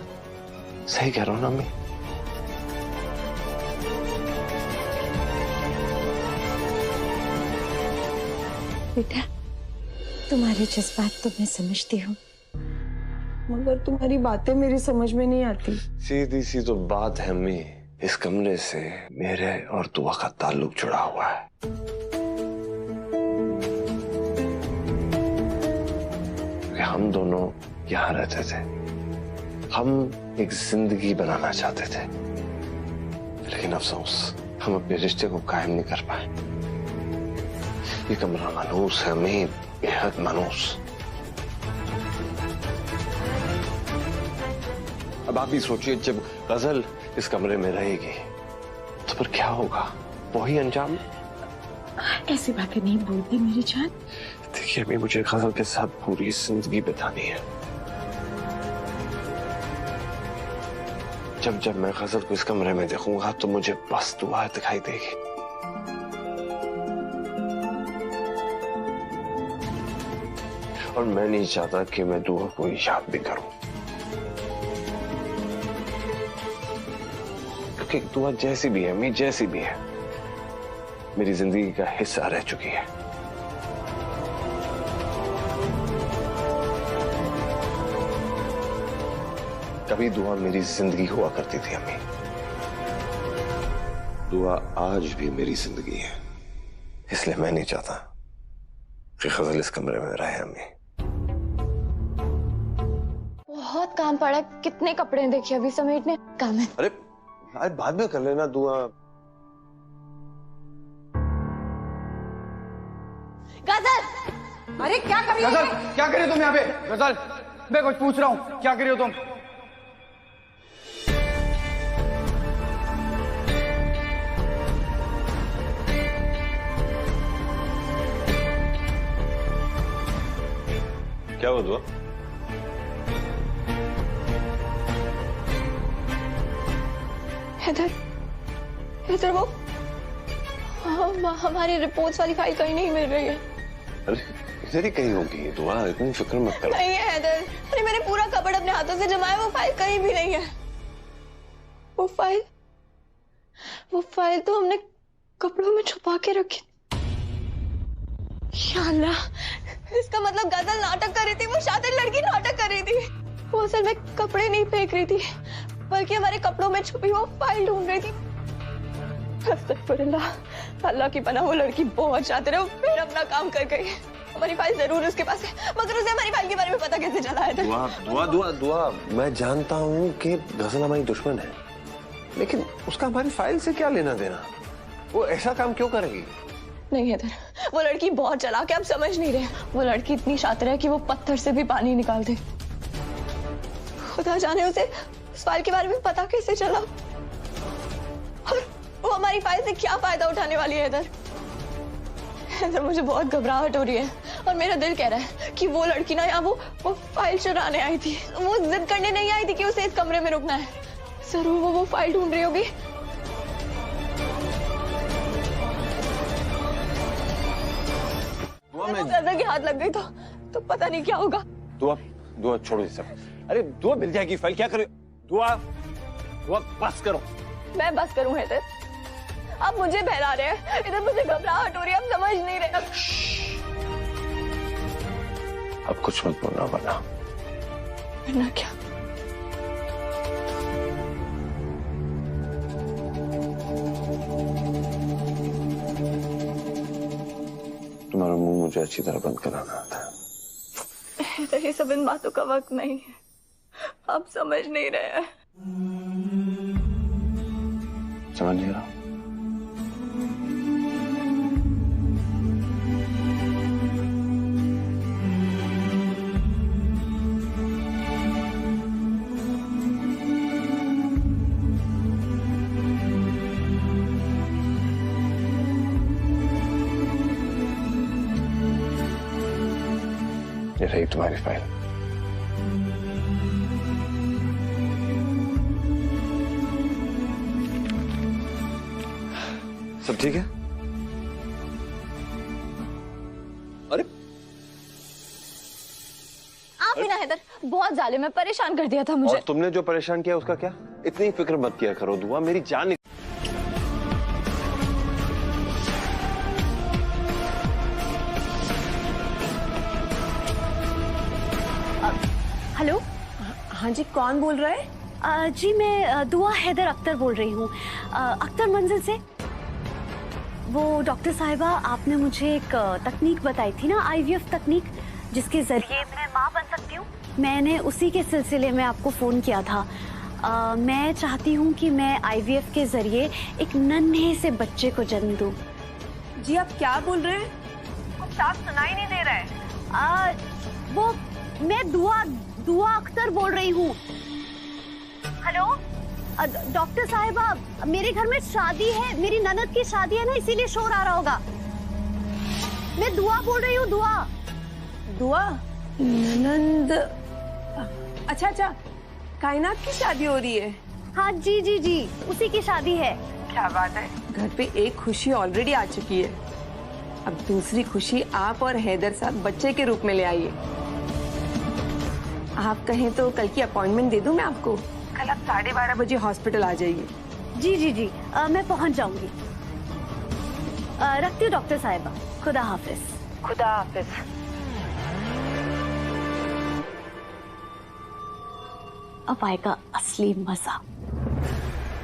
सही कह रहा हूं ना अम्मी? बेटा, तुम्हारे जज्बात तो मैं समझती हूँ, मगर तुम्हारी बातें मेरी समझ में नहीं आती। सीधी सी तो बात है अम्मी, इस कमरे से मेरे और दुआ का ताल्लुक जुड़ा हुआ है। क्योंकि हम दोनों यहाँ रहते थे, हम एक जिंदगी बनाना चाहते थे, लेकिन अफसोस हम अपने रिश्ते को कायम नहीं कर पाए। ये कमरा मनूस है अम्मी, बेहद मनूस। अब आप भी सोचिए, जब गजल इस कमरे में रहेगी तो फिर क्या होगा? वही अंजाम। ऐसी बातें नहीं बोलती मेरी जान। देखिए अम्मी, मुझे गजल के साथ पूरी जिंदगी बितानी है। जब जब मैं गजल को इस कमरे में देखूंगा तो मुझे बस दुआ दिखाई देगी। और मैं नहीं चाहता कि मैं दुआ को याद भी करूं, क्योंकि दुआ जैसी भी है, मैं जैसी भी है, मेरी जिंदगी का हिस्सा रह चुकी है। कभी दुआ मेरी जिंदगी हुआ करती थी अम्मी, दुआ आज भी मेरी जिंदगी है, इसलिए मैं नहीं चाहता कि गजल इस कमरे में रहे अम्मी। बहुत काम पड़ा है, कितने कपड़े देखिए अभी समेटने, काम है। अरे आज बाद में कर लेना दुआ। गजल, अरे क्या कर रही हो? गजल, क्या कर रही हो तुम यहाँ पे? गजल, मैं कुछ पूछ रहा हूँ, क्या कर रही हो तुम? क्या हुआ दुआ? हैदर वो हमारी रिपोर्ट्स वाली फाइल कहीं नहीं मिल रही है। अरे इधर ही कहीं होगी दुआ, इतनी फिक्र मत करो। नहीं है हैदर, अरे मैंने पूरा कपड़ अपने हाथों से जमाया, वो फाइल कहीं भी नहीं है। वो फाइल तो हमने कपड़ों में छुपा के रखी। या अल्लाह, इसका मतलब गजल नाटक कर रही थी, वो शातिर लड़की नाटक कर रही थी। वो असल में कपड़े नहीं फेंक रही थी, बल्कि हमारे कपड़ों में छुपी वो फाइल ढूंढ रही थी। अस्तगफुरुल्लाह, अल्लाह की पनाह, वो लड़की बहुत शातिर है, वो फिर अपना काम कर गई। हमारी फाइल जरूर उसके पास है, मगर उसे हमारी फाइल के बारे में पता कैसे चला है? दुआ दुआ दुआ दुआ, मैं जानता हूँ कि गजल हमारी दुश्मन है, लेकिन उसका हमारी फाइल से क्या लेना देना? वो ऐसा काम क्यों करेगी? नहीं हैदर, वो लड़की बहुत चालाक है, आप समझ नहीं रहे। वो लड़की इतनी शातिर है कि वो पत्थर से भी पानी निकाल दे। खुदा जाने उसे उस फाइल के बारे में पता कैसे चला, और वो हमारी फाइल से क्या फायदा उठाने वाली है? हैदर, मुझे बहुत घबराहट हो रही है और मेरा दिल कह रहा है कि वो लड़की ना यहाँ वो फाइल चुराने आई थी। वो जिद करने नहीं आई थी कि उसे इस कमरे में रुकना है। जरूर वो फाइल ढूंढ रही होगी। गजल के हाथ लग गई तो पता नहीं क्या होगा। दुआ दुआ छोड़ो ये सब। अरे दुआ, मिल जाएगी फाइल, क्या करे? दुआ दुआ बस करो। मैं बस करूं हैदर? आप मुझे बहला रहे हैं, इधर मुझे घबराहट हो रही है, आप समझ नहीं रहे। अब कुछ मत बोलना, वरना क्या? तुम्हारा मुंह मुझे अच्छी तरह बंद कराना आता है। ये सब इन बातों का वक्त नहीं है, आप समझ नहीं रहे हैं। समझ नहीं रहा? ये रही तुम्हारी फाइल। सब ठीक है? अरे आप ही ना हैदर, बहुत जालिम है, परेशान कर दिया था मुझे। और तुमने जो परेशान किया उसका क्या? इतनी फिक्र मत किया करो दुआ, मेरी जान। हेलो। हाँ जी, कौन बोल रहा है? जी मैं दुआ हैदर अख्तर बोल रही हूँ, अख्तर मंजिल से। वो डॉक्टर साहिबा, आपने मुझे एक तकनीक बताई थी ना, IVF तकनीक, जिसके जरिए मैं माँ बन सकती हूँ। मैंने उसी के सिलसिले में आपको फोन किया था। मैं चाहती हूँ कि मैं IVF के जरिए एक नन्हे से बच्चे को जन्म दूँ। जी आप क्या बोल रहे हैं? कुछ साफ सुनाई नहीं दे रहा है। वो मैं दुआ अख्तर बोल रही हूँ। हेलो डॉक्टर साहिबा, मेरे घर में शादी है, मेरी ननद की शादी है ना, इसीलिए शोर आ रहा होगा। मैं दुआ बोल रही हूँ। दुआ ननद? अच्छा, कायनात की शादी हो रही है? हाँ जी, उसी की शादी है। क्या बात है, घर पे एक खुशी ऑलरेडी आ चुकी है, अब दूसरी खुशी आप और हैदर साहब बच्चे के रूप में ले आइए। आप कहें तो कल की अपॉइंटमेंट दे दूं मैं आपको? कल आप 12:30 बजे हॉस्पिटल आ जाइए। जी, मैं पहुंच जाऊंगी। रखती हूँ डॉक्टर साहिबा, खुदा हाफिज। खुदा हाफिज। अब आएगा असली मजा।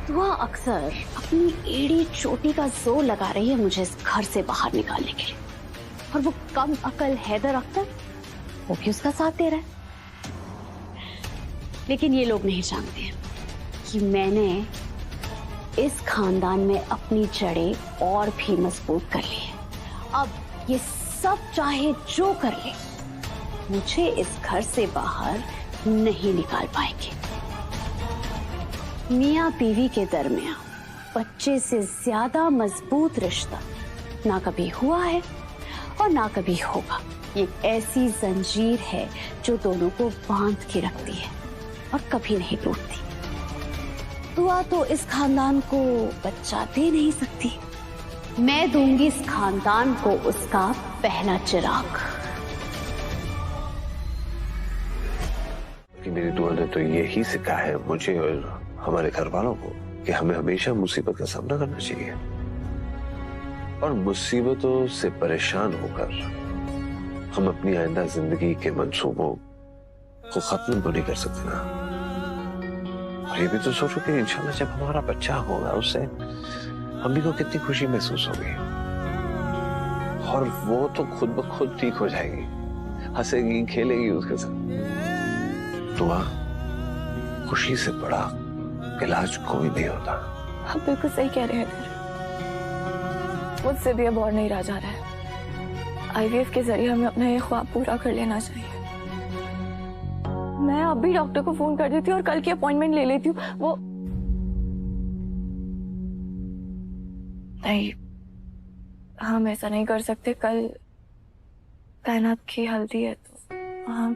दुआ अक्सर अपनी एड़ी चोटी का जोर लगा रही है मुझे इस घर से बाहर निकालने के लिए, और वो कम अकल हैदर अख्तर, वो भी उसका साथ दे रहा है। लेकिन ये लोग नहीं जानते कि मैंने इस खानदान में अपनी जड़ें और भी मजबूत कर ली है। अब ये सब चाहे जो कर ले, मुझे इस घर से बाहर नहीं निकाल पाएंगे। मियाँ बीवी के दरमियान बच्चे से ज्यादा मजबूत रिश्ता ना कभी हुआ है और ना कभी होगा। ये ऐसी जंजीर है जो दोनों को बांध के रखती है और कभी नहीं टूटती। दुआ तो इस खानदान को बच्चा दे नहीं सकती, मैं दूंगी इस खानदान को उसका पहला चिराग। कि मेरी दुआ ने तो यही सिखा है मुझे और हमारे घर वालों को कि हमें हमेशा मुसीबत का सामना करना चाहिए, और मुसीबतों से परेशान होकर हम अपनी आइंदा जिंदगी के मंसूबों को खत्म तो नहीं कर सकते ना। और ये भी तो सोचो कि इंशाल्लाह जब हमारा बच्चा होगा उससे हम भी को कितनी खुशी महसूस होगी। और वो तो खुद ब खुद ठीक हो जाएगी, हंसेगी खेलेगी उसके साथ। दुआ, खुशी से बड़ा इलाज कोई नहीं होता। आप बिल्कुल सही कह रहे हैं। मुझसे भी अब और नहीं रहा जा रहा है। आईवीएफ के जरिए हमें अपना ये ख्वाब पूरा कर लेना चाहिए। मैं अभी डॉक्टर को फोन कर देती हूँ और कल की अपॉइंटमेंट ले लेती हूँ। वो नहीं, हम ऐसा नहीं कर सकते। कल कायनात की हल्दी है तो हम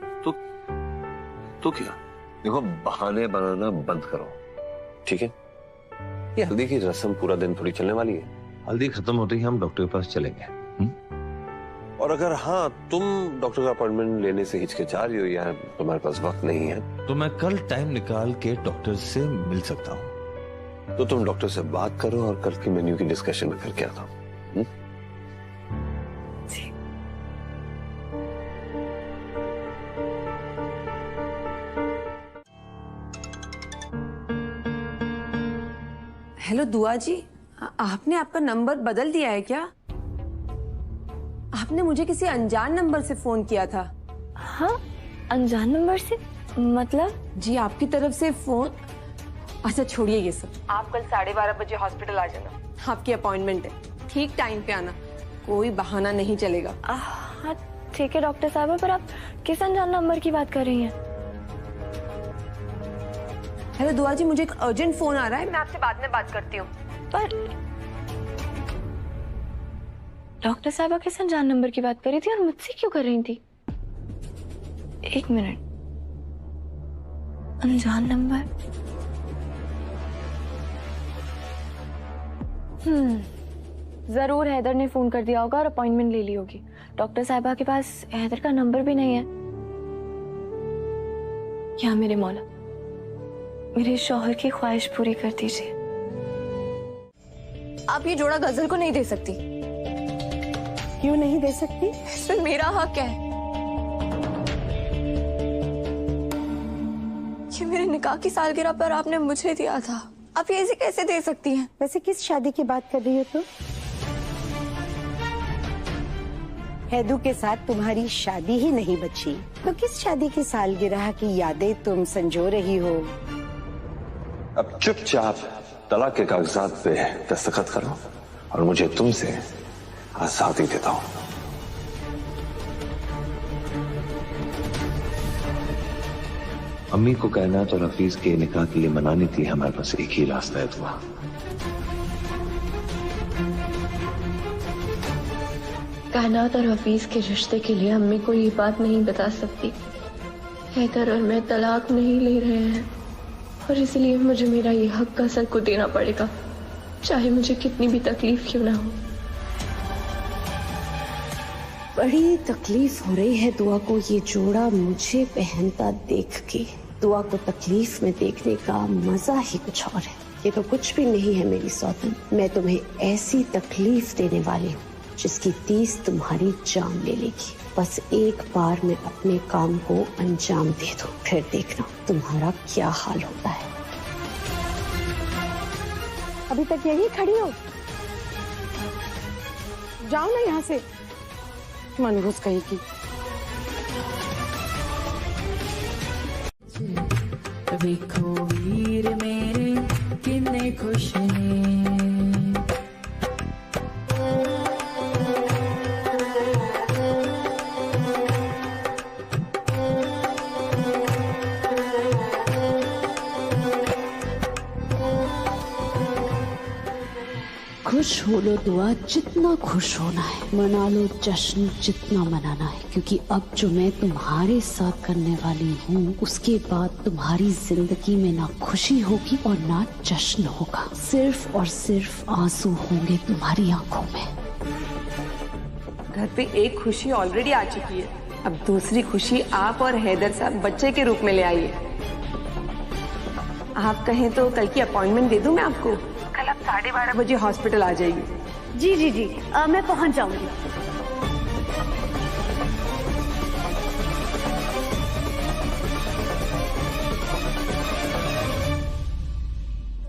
तो क्या? देखो, बहाने बनाना बंद करो, ठीक है? ये हल्दी की रस्म पूरा दिन थोड़ी चलने वाली है। हल्दी खत्म होते ही हम डॉक्टर के पास चलेंगे। और अगर हाँ, तुम डॉक्टर का अपॉइंटमेंट लेने से हिचकिचा रही हो या तुम्हारे पास वक्त नहीं है, तो मैं कल टाइम निकाल के डॉक्टर से मिल सकता हूँ। तो तुम डॉक्टर से बात करो और कल की मेन्यू की डिस्कशन में करके आता हूँ। हेलो दुआ जी, आपने आपका नंबर बदल दिया है क्या? आपने मुझे किसी अनजान नंबर से फोन किया था। हाँ, अनजान नंबर से? मतलब? जी, आपकी तरफ से फोन। अच्छा छोड़िए ये सब, आप कल 12:30 बजे हॉस्पिटल आ जाना। आपकी अपॉइंटमेंट है, ठीक टाइम पे आना, कोई बहाना नहीं चलेगा। हाँ ठीक है डॉक्टर साहब, पर आप किस अनजान नंबर की बात कर रही हैं? हेलो दुआ जी, मुझे एक अर्जेंट फोन आ रहा है, मैं आपसे बाद में बात करती हूँ। पर डॉक्टर साहबा किस अनजान नंबर की बात कर रही थी और मुझसे क्यों कर रही थी? एक मिनट, अनजान नंबर। जरूर हैदर ने फोन कर दिया होगा और अपॉइंटमेंट ले ली होगी। डॉक्टर साहबा के पास हैदर का नंबर भी नहीं है। क्या मेरे मौला, मेरे शौहर की ख्वाहिश पूरी कर दीजिए। आप ये जोड़ा गजल को नहीं दे सकती। क्यों नहीं दे सकती? इसमें मेरा हक है। ये मेरे निकाह की सालगिरह पर आपने मुझे दिया था, आप ये ऐसे कैसे दे सकती हैं? वैसे किस शादी की बात कर रही हो तुम? हैदू के साथ तुम्हारी शादी ही नहीं बची, तो किस शादी की सालगिरह की यादें तुम संजो रही हो? अब चुपचाप तलाक के कागजात पे दस्तखत करो और मुझे तुमसे आजादी देता हूं। अम्मी को कायनात और हफीज के निकाह के लिए मनानी थी, हमारे पास एक ही रास्ता है दुआ। कायनात और हफीज के रिश्ते के लिए अम्मी को ये बात नहीं बता सकती। हैदर और मैं तलाक नहीं ले रहे हैं और इसलिए मुझे मेरा ये हक गजल को देना पड़ेगा, चाहे मुझे कितनी भी तकलीफ क्यों ना हो। बड़ी तकलीफ हो रही है दुआ को ये जोड़ा मुझे पहनता देख के। दुआ को तकलीफ में देखने का मजा ही कुछ और है। ये तो कुछ भी नहीं है मेरी सौतन, मैं तुम्हें ऐसी तकलीफ देने वाली हूँ जिसकी तीस तुम्हारी जान ले लेगी। बस एक बार मैं अपने काम को अंजाम दे दूं, फिर देखना तुम्हारा क्या हाल होता है। अभी तक यही खड़ी हो? जाओ ना यहाँ से, मनहूस कहेगी। देखो वीर मेरे कितने खुश हैं। खुश हो लो दुआ, जितना खुश होना है मना लो, जश्न जितना मनाना है, क्योंकि अब जो मैं तुम्हारे साथ करने वाली हूँ उसके बाद तुम्हारी जिंदगी में ना खुशी होगी और ना जश्न होगा, सिर्फ और सिर्फ आंसू होंगे तुम्हारी आंखों में। घर पे एक खुशी ऑलरेडी आ चुकी है, अब दूसरी खुशी आप और हैदर साहब बच्चे के रूप में ले आइए। आप कहें तो कल की अपॉइंटमेंट दे दूं मैं आपको? कल आप 12:30 बजे हॉस्पिटल आ जाइए। जी जी जी, मैं पहुंच जाऊंगी।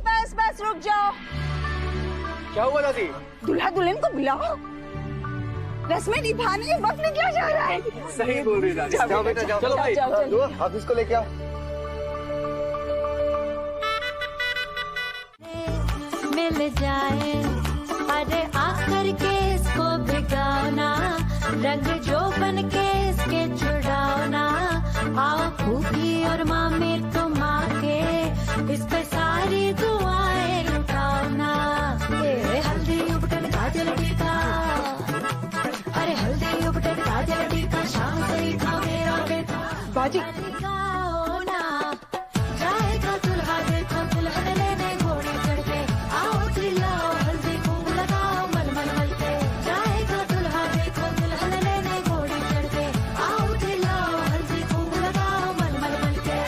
बस बस रुक जाओ। क्या हुआ दादी? दूल्हा दुल्हन को बुलाओ। रस्में निभाने वक्त निकला जा रहा है। सही बोल रही दादी। जाओ बेटा जाओ। चलो भाई दुआ हाफिज को लेके आओ। मिल जाए अरे आकर के इसको भिगाना, रंग जो बन के इसके छुड़ाना, आओ फूफी और मामी तुम आके इस पे सारी दुआएं लुटाना। हल्दी उपटन काजल टीका, अरे हल्दी उपटन काजल टीका, शाम से ही था मेरा बेटा बाजी होना, जाएगा दुल्हा देखो दुल्हन लेने घोड़े चढ़ के, आओ चिल्लाओ हल्दी खूब लगाओ मल मल मल के, जाएगा दुल्हा देखो दुल्हन लेने घोड़े चढ़ के, आओ चिल्लाओ हल्दी खूब लगाओ मल मल मल के।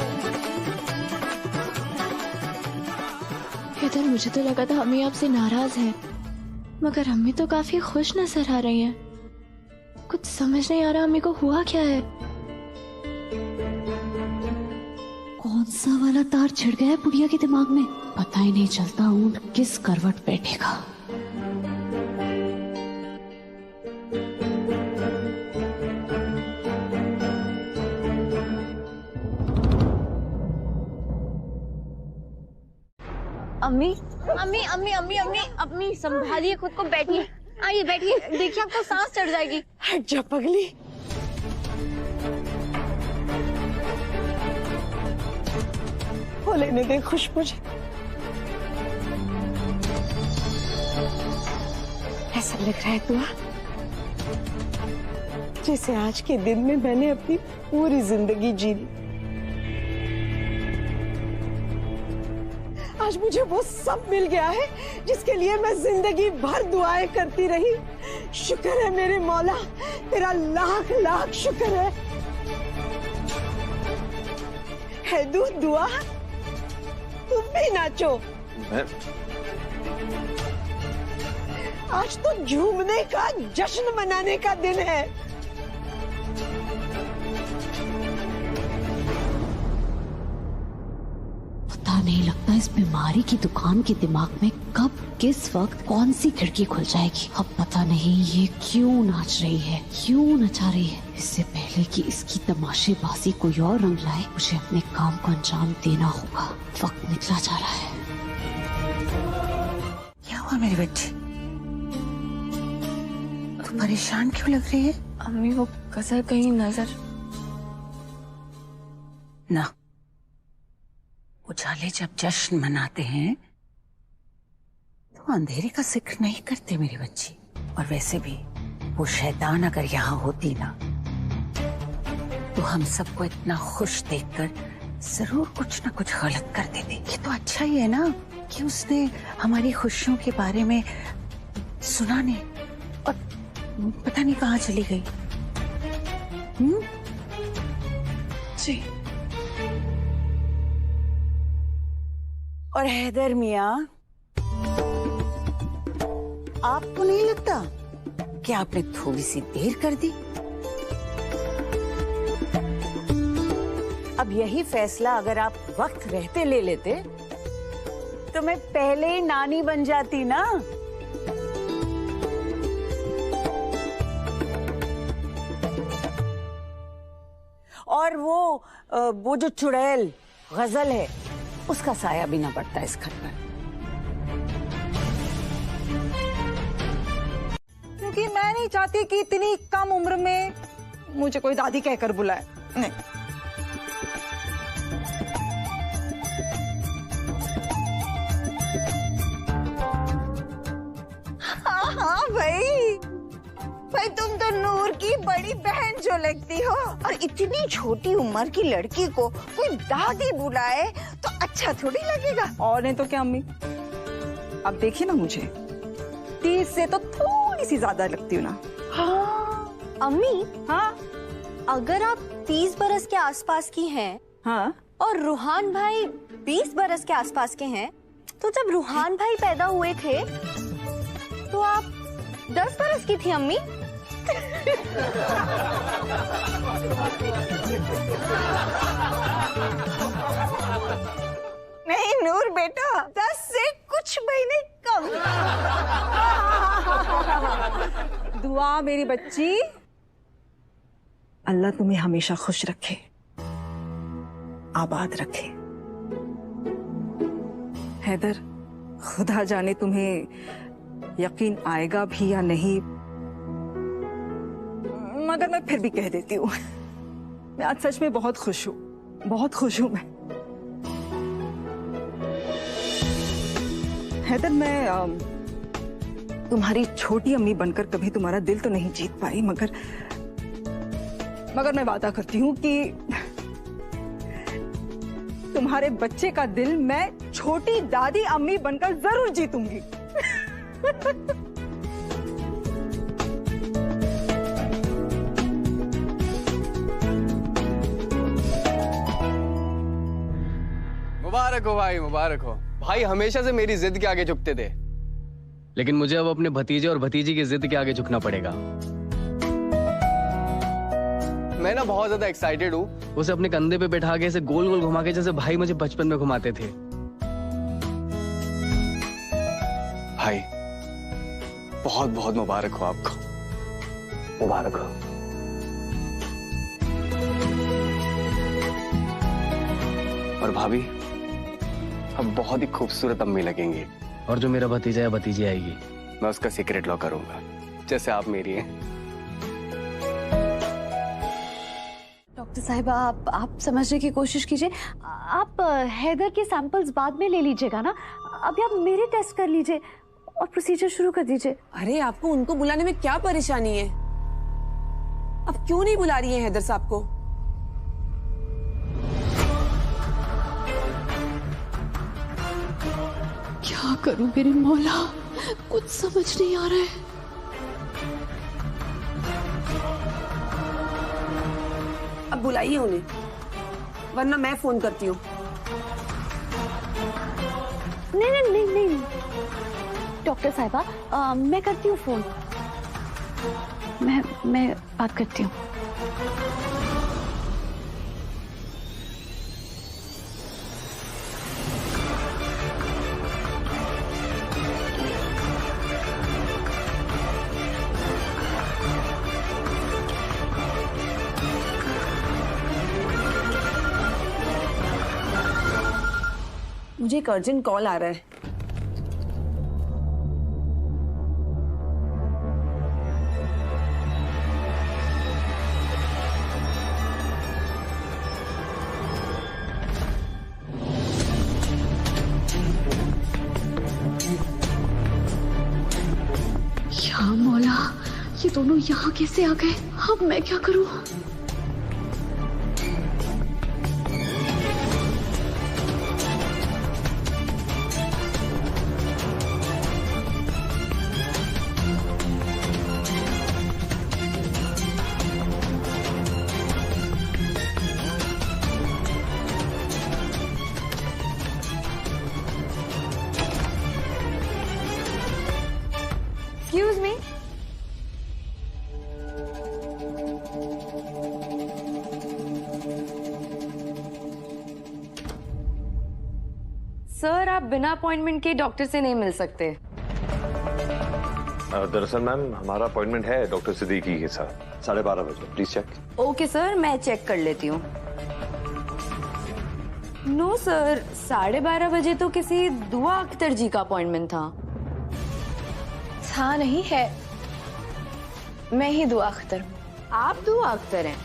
इधर मुझे तो लगा था अम्मी आपसे नाराज है, मगर अम्मी तो काफी खुश नजर आ रही हैं। कुछ समझ नहीं आ रहा अम्मी को हुआ क्या है। कौन सा वाला तार छिड़ गया है बुढ़िया के दिमाग में, पता ही नहीं चलता ऊंट किस करवट बैठेगा। अम्मी अम्मी अम्मी अम्मी अम्मी अम्मी संभालिए खुद को, बैठिए, आइए बैठिए, देखिए आपको सांस चढ़ जाएगी। हट जा पगली। हो लेने दे खुश मुझे। ऐसा लग रहा है दुआ जैसे आज के दिन में मैंने अपनी पूरी जिंदगी जी ली। आज मुझे वो सब मिल गया है जिसके लिए मैं जिंदगी भर दुआएं करती रही। शुक्र है मेरे मौला, तेरा लाख लाख शुक्र है दुआ, तुम भी नाचो। आज तो झूमने का, जश्न मनाने का दिन है। पता नहीं लगता इस बीमारी की दुकान के दिमाग में कब किस वक्त कौन सी खिड़की खुल जाएगी। अब पता नहीं ये क्यों नाच रही है, क्यों नचा रही है। इससे पहले कि इसकी तमाशेबाजी कोई और रंग लाए, मुझे अपने काम को अंजाम देना होगा। वक्त निकला जा रहा है। क्या हुआ मेरी बच्ची, तू परेशान क्यों लग रही है? अम्मी वो गजल कहीं नजर ना, उजाले जब जश्न मनाते हैं तो अंधेरे का जिक्र नहीं करते मेरी बच्ची। और वैसे भी वो शैतान अगर यहाँ होती ना तो हम सबको इतना खुश देखकर जरूर कुछ ना कुछ गलत कर देते। ये तो अच्छा ही है ना कि उसने हमारी खुशियों के बारे में सुना नहीं और पता नहीं कहाँ चली गई। जी। और हैदर मियाँ, आपको नहीं लगता कि आपने थोड़ी सी देर कर दी? अब यही फैसला अगर आप वक्त रहते ले लेते तो मैं पहले ही नानी बन जाती ना। और वो जो चुड़ैल गजल है उसका साया भी ना पड़ता इस घर पर। क्योंकि मैं नहीं चाहती कि इतनी कम उम्र में मुझे कोई दादी कहकर बुलाए। नहीं। हाँ भाई तुम तो नूर की बड़ी बहन जो लगती हो, और इतनी छोटी उम्र की लड़की को कोई दादी बुलाए तो अच्छा थोड़ी लगेगा। और नहीं तो क्या अम्मी, अब देखिए ना मुझे 30 से तो थोड़ी सी ज्यादा लगती हूँ ना। हाँ अम्मी, हाँ अगर आप 30 बरस के आसपास की हैं, हाँ, और रूहान भाई 20 बरस के आसपास के हैं, तो जब रूहान भाई पैदा हुए थे तो आप 10 बरस की थी अम्मी। नहीं नूर बेटा, 10 से कुछ महीने कम। दुआ वाह मेरी बच्ची, अल्लाह तुम्हें हमेशा खुश रखे, आबाद रखे। हैदर, खुदा जाने तुम्हें यकीन आएगा भी या नहीं, मगर मैं फिर भी कह देती हूँ, मैं आज सच में बहुत खुश हूँ, बहुत खुश हूँ मैं। हैदर, मैं तुम्हारी छोटी अम्मी बनकर कभी तुम्हारा दिल तो नहीं जीत पाई, मगर मैं वादा करती हूँ कि तुम्हारे बच्चे का दिल मैं छोटी दादी अम्मी बनकर जरूर जीतूंगी। मुबारक हो भाई, मुबारक हो। भाई हमेशा से मेरी जिद के आगे झुकते थे, लेकिन मुझे अब अपने भतीजे और भतीजी की जिद के आगे झुकना पड़ेगा। मैं ना बहुत ज्यादा एक्साइटेड हूँ उसे अपने कंधे पे बैठा के, ऐसे गोल गोल घुमा के, जैसे भाई मुझे बचपन में घुमाते थे। भाई बहुत बहुत मुबारक हो आपको, मुबारक हो। और भाभी, अब बहुत ही खूबसूरत अम्मी लगेंगी, और जो मेरा भतीजा या भतीजी आएगी मैं उसका सीक्रेट लॉक करूंगा, जैसे आप मेरी हैं। डॉक्टर साहिबा, आप समझने की कोशिश कीजिए। आप हैदर के सैंपल्स बाद में ले लीजिएगा ना, अभी आप मेरे टेस्ट कर लीजिए और प्रोसीजर शुरू कर दीजिए। अरे आपको उनको बुलाने में क्या परेशानी है? अब क्यों नहीं बुला रही है हैदर साहब को? क्या करूं मेरे मौला, कुछ समझ नहीं आ रहा है। अब बुलाइए उन्हें, वरना मैं फोन करती हूँ। नहीं नहीं नहीं नहीं डॉक्टर साहिबा, मैं करती हूँ फोन, मैं बात करती हूँ। मुझे एक अर्जेंट कॉल आ रहा है। या मौला, ये दोनों यहाँ कैसे आ गए? अब मैं क्या करूं? Excuse me. सर, आप बिना अपॉइंटमेंट के डॉक्टर से नहीं मिल सकते। दरअसल मैम, हमारा अपॉइंटमेंट है डॉक्टर सिद्दीकी के साथ 12:30 बजे। Please check. ओके सर, मैं चेक कर लेती हूँ। नो सर, 12:30 बजे तो किसी दुआ अख्तर जी का अपॉइंटमेंट था। हाँ नहीं है, मैं ही दुआ अख्तर हूँ। आप दुआ अख्तर हैं?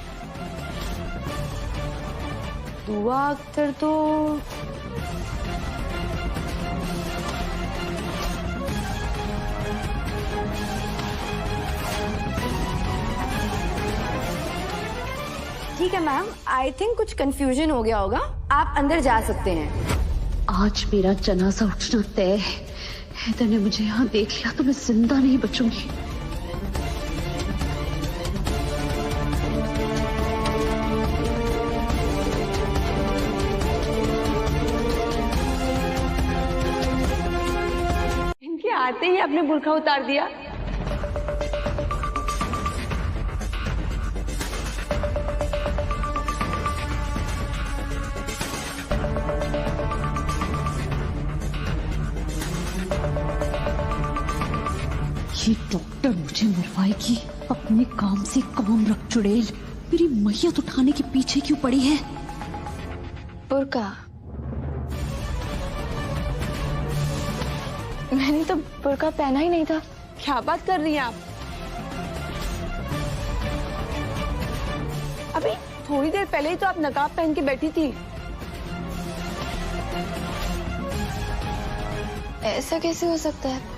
दुआ अख्तर तो ठीक है मैम, आई थिंक कुछ कंफ्यूजन हो गया होगा, आप अंदर जा सकते हैं। आज मेरा जनाजा उठना तय है। हैदर ने मुझे यहाँ देख लिया तो मैं जिंदा नहीं बचूंगी। इनके आते ही आपने बुर्का उतार दिया। ये डॉक्टर मुझे मरवाएगी। अपने काम से काम रख चुड़ैल। मेरी मैयत उठाने के पीछे क्यों पड़ी है? बुर्का। मैंने तो बुर्का पहना ही नहीं था। क्या बात कर रही हैं आप? अभी थोड़ी देर पहले ही तो आप नकाब पहन के बैठी थी। ऐसा कैसे हो सकता है?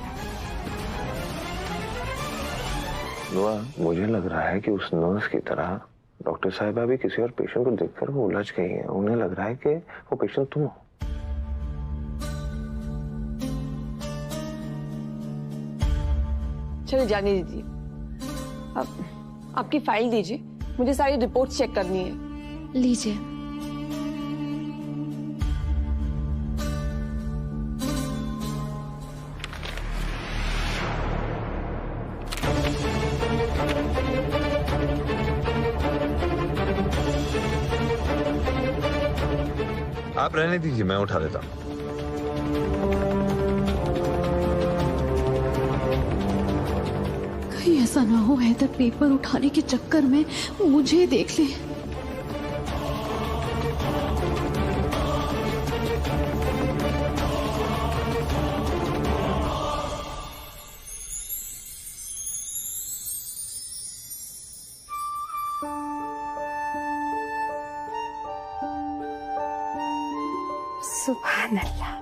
दुआ, मुझे लग रहा है कि उस नर्स की तरह डॉक्टर साहिबा भी किसी और पेशेंट को देखकर वो उलझ गई हैं। उन्हें लग रहा है कि वो पेशेंट तुम हो। चलो जाने दीजिए। अब आपकी फाइल दीजिए, मुझे सारी रिपोर्ट्स चेक करनी है। लीजिए। आप रहने दीजिए, मैं उठा लेता हूं। कहीं ऐसा ना हो हैदर पेपर उठाने के चक्कर में मुझे देख ले। सुभान अल्लाह,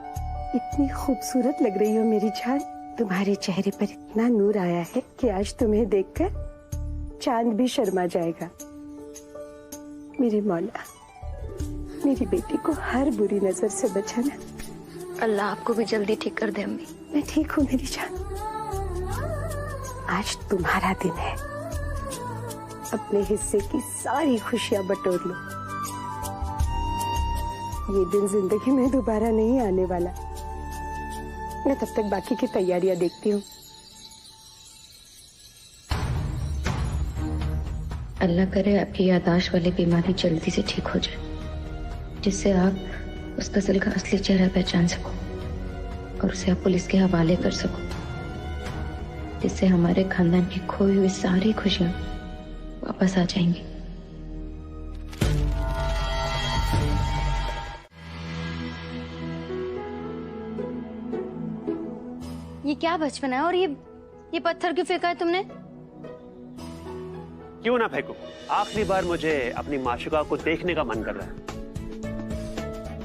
इतनी खूबसूरत लग रही हो मेरी जान। तुम्हारे चेहरे पर इतना नूर आया है कि आज तुम्हें देखकर चांद भी शर्मा जाएगा। मेरी मौला, मेरी बेटी को हर बुरी नजर से बचाना। अल्लाह आपको भी जल्दी ठीक कर दे अम्मी। मैं ठीक हूँ मेरी जान। आज तुम्हारा दिन है, अपने हिस्से की सारी खुशियां बटोर लो। ये दिन जिंदगी में दोबारा नहीं आने वाला। मैं तब तक बाकी की तैयारियां देखती हूँ। अल्लाह करे आपकी याददाश्त वाली बीमारी जल्दी से ठीक हो जाए, जिससे आप उस गजल का असली चेहरा पहचान सको और उसे आप पुलिस के हवाले कर सको, जिससे हमारे खानदान की खोई हुई सारी खुशियां वापस आ जाएंगी। ये क्या बचपन है? और ये पत्थर क्यों फेंका है तुमने? क्यों ना फेंकूं? आखिरी बार मुझे अपनी माशुका को देखने का मन कर रहा है,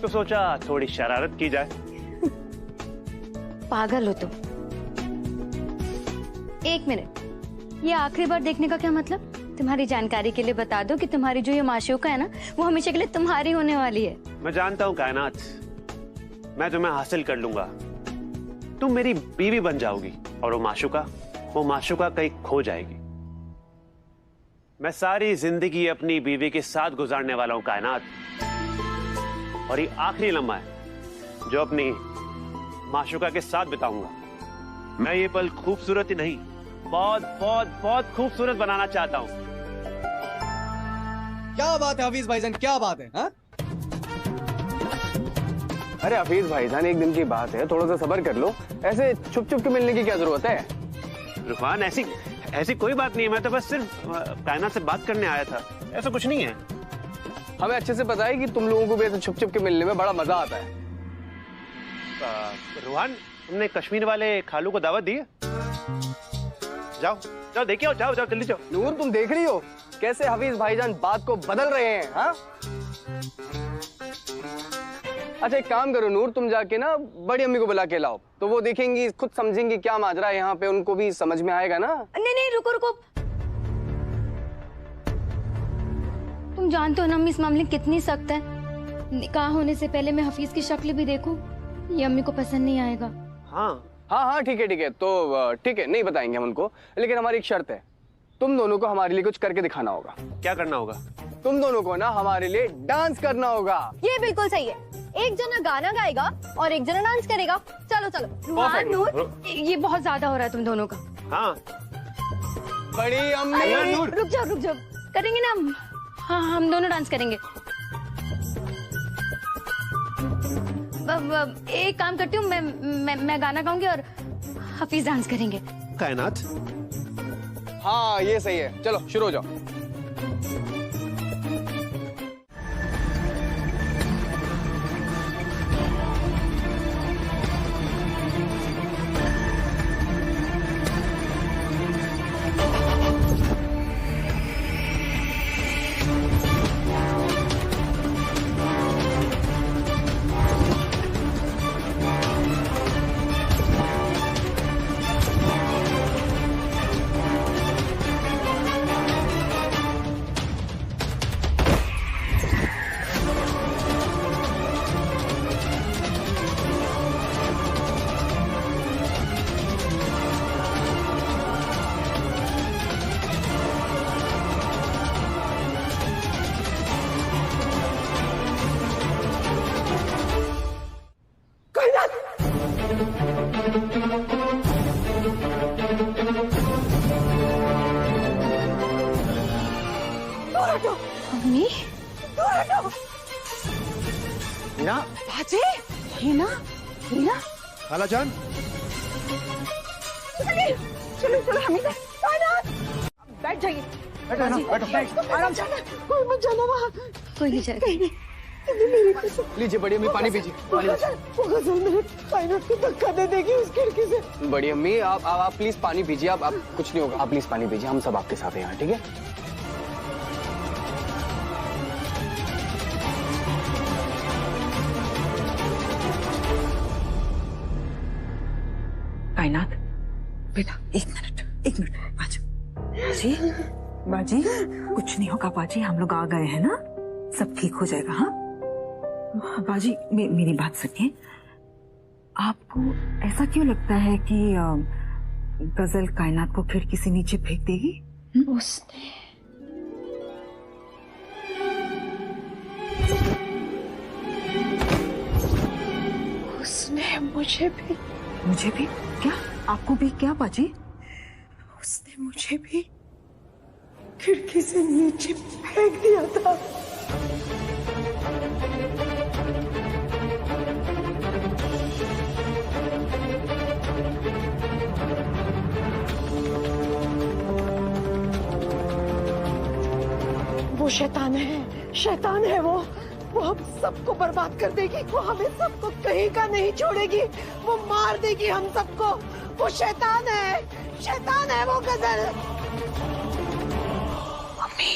तो सोचा थोड़ी शरारत की जाए। पागल हो तुम। एक मिनट, ये आखिरी बार देखने का क्या मतलब? तुम्हारी जानकारी के लिए बता दो कि तुम्हारी जो ये माशुका है ना, वो हमेशा के लिए तुम्हारी होने वाली है। मैं जानता हूं कायनात, मैं तुम्हें हासिल कर लूंगा, तुम मेरी बीवी बन जाओगी और वो माशुका कहीं खो जाएगी। मैं सारी जिंदगी अपनी बीवी के साथ गुजारने वाला हूं कायनात, और ये आखिरी लम्हा है जो अपनी माशुका के साथ बिताऊंगा। मैं ये पल खूबसूरत ही नहीं, बहुत बहुत बहुत खूबसूरत बनाना चाहता हूं। क्या बात है हफीज भाईजान, क्या बात है? हा? अरे हफीज भाईजान, एक दिन की बात है, थोड़ा सा सब्र कर लो। ऐसे छुप छुप के मिलने की क्या जरूरत है? रुफान, ऐसी कोई बात नहीं है, मैं तो बस सिर्फ कायनात से बात करने आया था, ऐसा कुछ नहीं है। हमें अच्छे से पता है कि तुम लोगों को भी ऐसे छुप छुप के मिलने में बड़ा मजा आता है। रुहान, तुमने कश्मीर वाले खालू को दावत दी है? जाओ जाओ देखिए, जाओ जाओ जल्दी जाओ। नूर, तुम देख रही हो कैसे हफीज भाईजान बात को बदल रहे हैं? हाँ, अच्छा एक काम करो नूर, तुम जाके ना बड़ी अम्मी को बुला के लाओ, तो वो देखेंगी, खुद समझेंगी क्या माजरा है यहाँ पे, उनको भी समझ में आएगा ना। नहीं नहीं, रुको रुको, तुम जानते हो ना अम्मी इस मामले में कितनी सख्त है। निकाह होने से पहले मैं हफीज की शक्ल भी देखूं, ये अम्मी को पसंद नहीं आएगा। हाँ हाँ हाँ, ठीक है, तो ठीक है, नहीं बताएंगे हम उनको, लेकिन हमारी एक शर्त है, तुम दोनों को हमारे लिए कुछ करके दिखाना होगा। क्या करना होगा? तुम दोनों को ना हमारे लिए डांस करना होगा। ये बिल्कुल सही है, एक जना गाना गाएगा और एक जना डांस करेगा। चलो चलो। रुहान, नूर, ये बहुत ज्यादा हो रहा है तुम दोनों का। हाँ बड़ी अम्मी, रुक जाओ, करेंगे ना हम। हाँ, हम दोनों डांस करेंगे। एक काम करती हूँ, मैं गाना गाऊंगी और हफीज डांस करेंगे। कायनात। हाँ ये सही है, चलो शुरू हो जाओ। मम्मी हीना, बाजी, हीना, हीना, खालाजान, चलो चलो हमीदा, बैठ जाइए, बैठो, आराम से, कोई मत जाना वहाँ, कोई नहीं जाएगा। लीजिए बड़ी अम्मी पानी पीजिए। वो गजल मेरे कायनात को धक्का दे देगी उस खिड़की से। बड़ी अम्मी आप प्लीज पानी पीजिए। आप कुछ नहीं होगा, आप प्लीज पानी पीजिए, हम सब आपके साथ हैं यहाँ, ठीक है? कायनात, बेटा एक मिनट बाजी, बाजी कुछ नहीं होगा बाजी, हम लोग आ गए हैं ना, सब ठीक हो जाएगा। हाँ बाजी मेरी बात सुनिए, आपको ऐसा क्यों लगता है कि गजल कायनात को खिड़की से नीचे फेंक देगी? उसने मुझे भी क्या? आपको भी क्या बाजी? उसने मुझे भी खिड़की से नीचे फेंक दिया था। वो शैतान है वो हम सबको बर्बाद कर देगी, वो हमें सबको कहीं का नहीं छोड़ेगी, वो मार देगी हम सबको, वो शैतान है वो गजल। मम्मी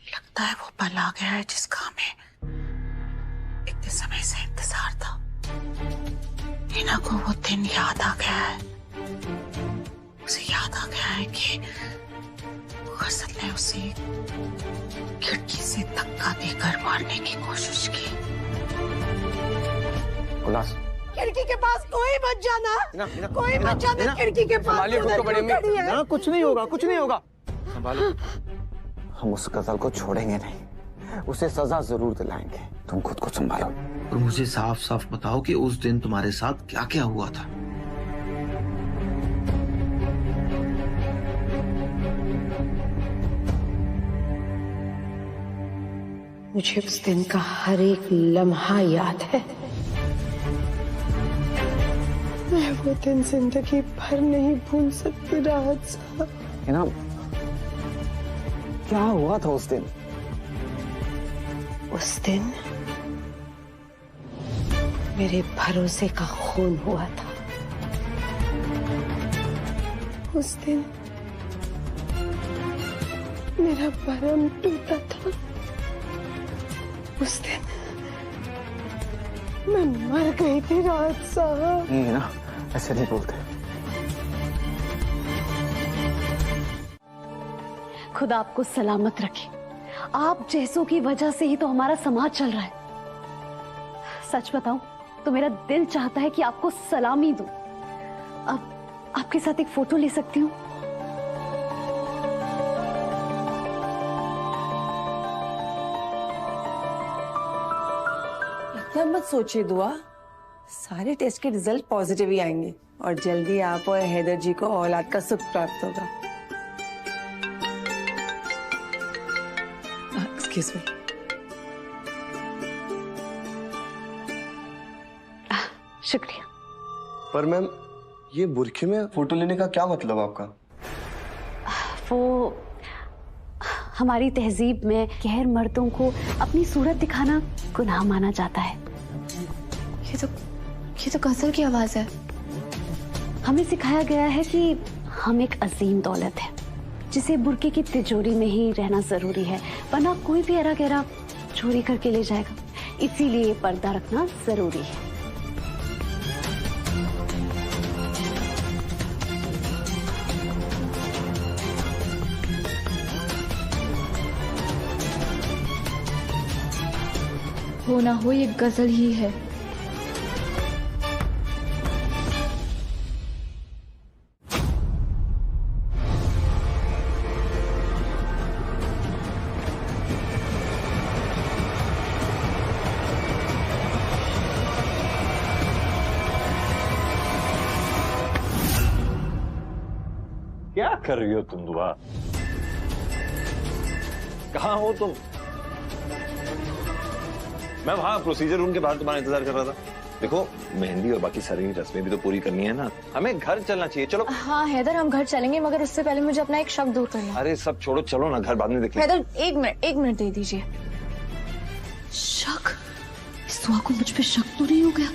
लगता है वो पल आ गया है जिसका हमें इतने समय से इंतजार था। हीना को वो दिन याद आ गया है, उसे याद आ गया है कि गजल ने उसे खिड़की से धक्का देकर मारने की कोशिश की। उल्लास, खिड़की के पास कोई मत जाना, कोई मत जाना खिड़की के पास। ना कुछ नहीं होगा। संभालो। हम उस गजल को छोड़ेंगे नहीं, उसे सजा जरूर दिलाएंगे। तुम खुद को संभालो और मुझे साफ साफ बताओ कि उस दिन तुम्हारे साथ क्या क्या हुआ था। मुझे उस दिन का हर एक लम्हा याद है। मैं वो दिन जिंदगी भर नहीं भूल सकती राहत साहब। हीना, क्या हुआ था उस दिन? उस दिन मेरे भरोसे का खून हुआ था। उस दिन मेरा भरम टूटा था। उस दिन मैं मर गई थी राहत साहब। नहीं ना, ऐसे नहीं बोलते। खुदा आपको सलामत रखे। आप जैसों की वजह से ही तो हमारा समाज चल रहा है। सच बताऊं तो मेरा दिल चाहता है कि आपको सलामी दूं। अब आपके साथ एक फोटो ले सकती हूँ? इतना मत सोचिए दुआ, सारे टेस्ट के रिजल्ट पॉजिटिव ही आएंगे और जल्दी आप और हैदर जी को औलाद का सुख प्राप्त होगा। Excuse me. शुक्रिया। पर मैम ये बुरखे में फोटो लेने का क्या मतलब आपका? वो हमारी तहजीब में गैर मर्दों को अपनी सूरत दिखाना गुनाह माना जाता है। ये तो गजल की आवाज है। हमें सिखाया गया है कि हम एक अजीम दौलत है जिसे बुरके की तिजोरी में ही रहना जरूरी है, वरना कोई भी ऐरा गैरा चोरी करके ले जाएगा। इसीलिए पर्दा रखना जरूरी है। हो ना हो ये गजल ही है। क्या कर रही हो तुम दुआ? कहाँ हो तुम? मैं वहां प्रोसीजर रूम के बाहर तुम्हारा इंतजार कर रहा था। देखो मेहंदी और बाकी सारी रस्में भी तो पूरी करनी है ना, हमें घर चलना चाहिए। चलो। हाँ हैदर, हम घर चलेंगे, मगर उससे पहले मुझे अपना एक शक दूर करना है। अरे सब छोड़ो, चलो ना, घर बाद में देखेंगे। हैदर एक मिनट दे दीजिए। शक? इस दुआ को मुझ पे शक तो नहीं हो गया?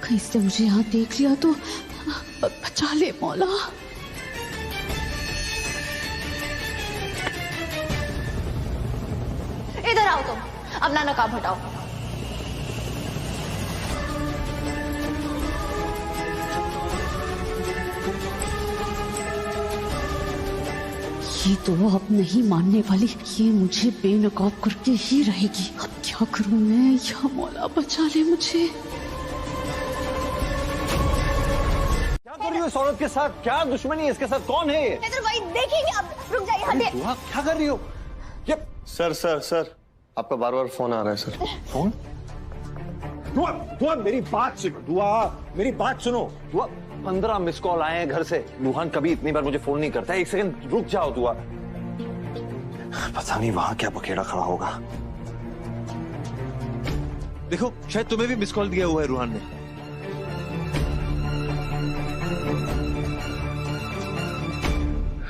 कहीं इसने मुझे यहाँ देख लिया तो बचा ले मौला। इधर आओ तुम, अपना नकाब हटाओ। ये तो अब नहीं मानने वाली, ये मुझे बेनकाब करके ही रहेगी। अब क्या करूं मैं? या मौला बचा ले मुझे। क्या कर रही हो इस औरत के साथ? क्या दुश्मनी है इसके साथ? कौन है ये? भाई देखेंगे, अब रुक जाइए। हटिए। दुआ क्या कर रही हो? ये सर आपका बार-बार फोन आ रहा है सर। फोन? दुआ मेरी बात सुनो। दुआ मेरी बात सुनो। दुआ 15 मिस कॉल आए हैं घर से। रूहान कभी इतनी बार मुझे फोन नहीं करता। एक सेकंड रुक जाओ दुआ। पता नहीं वहां क्या बखेड़ा खड़ा होगा। देखो शायद तुम्हें भी मिस कॉल दिया हुआ है रूहान ने।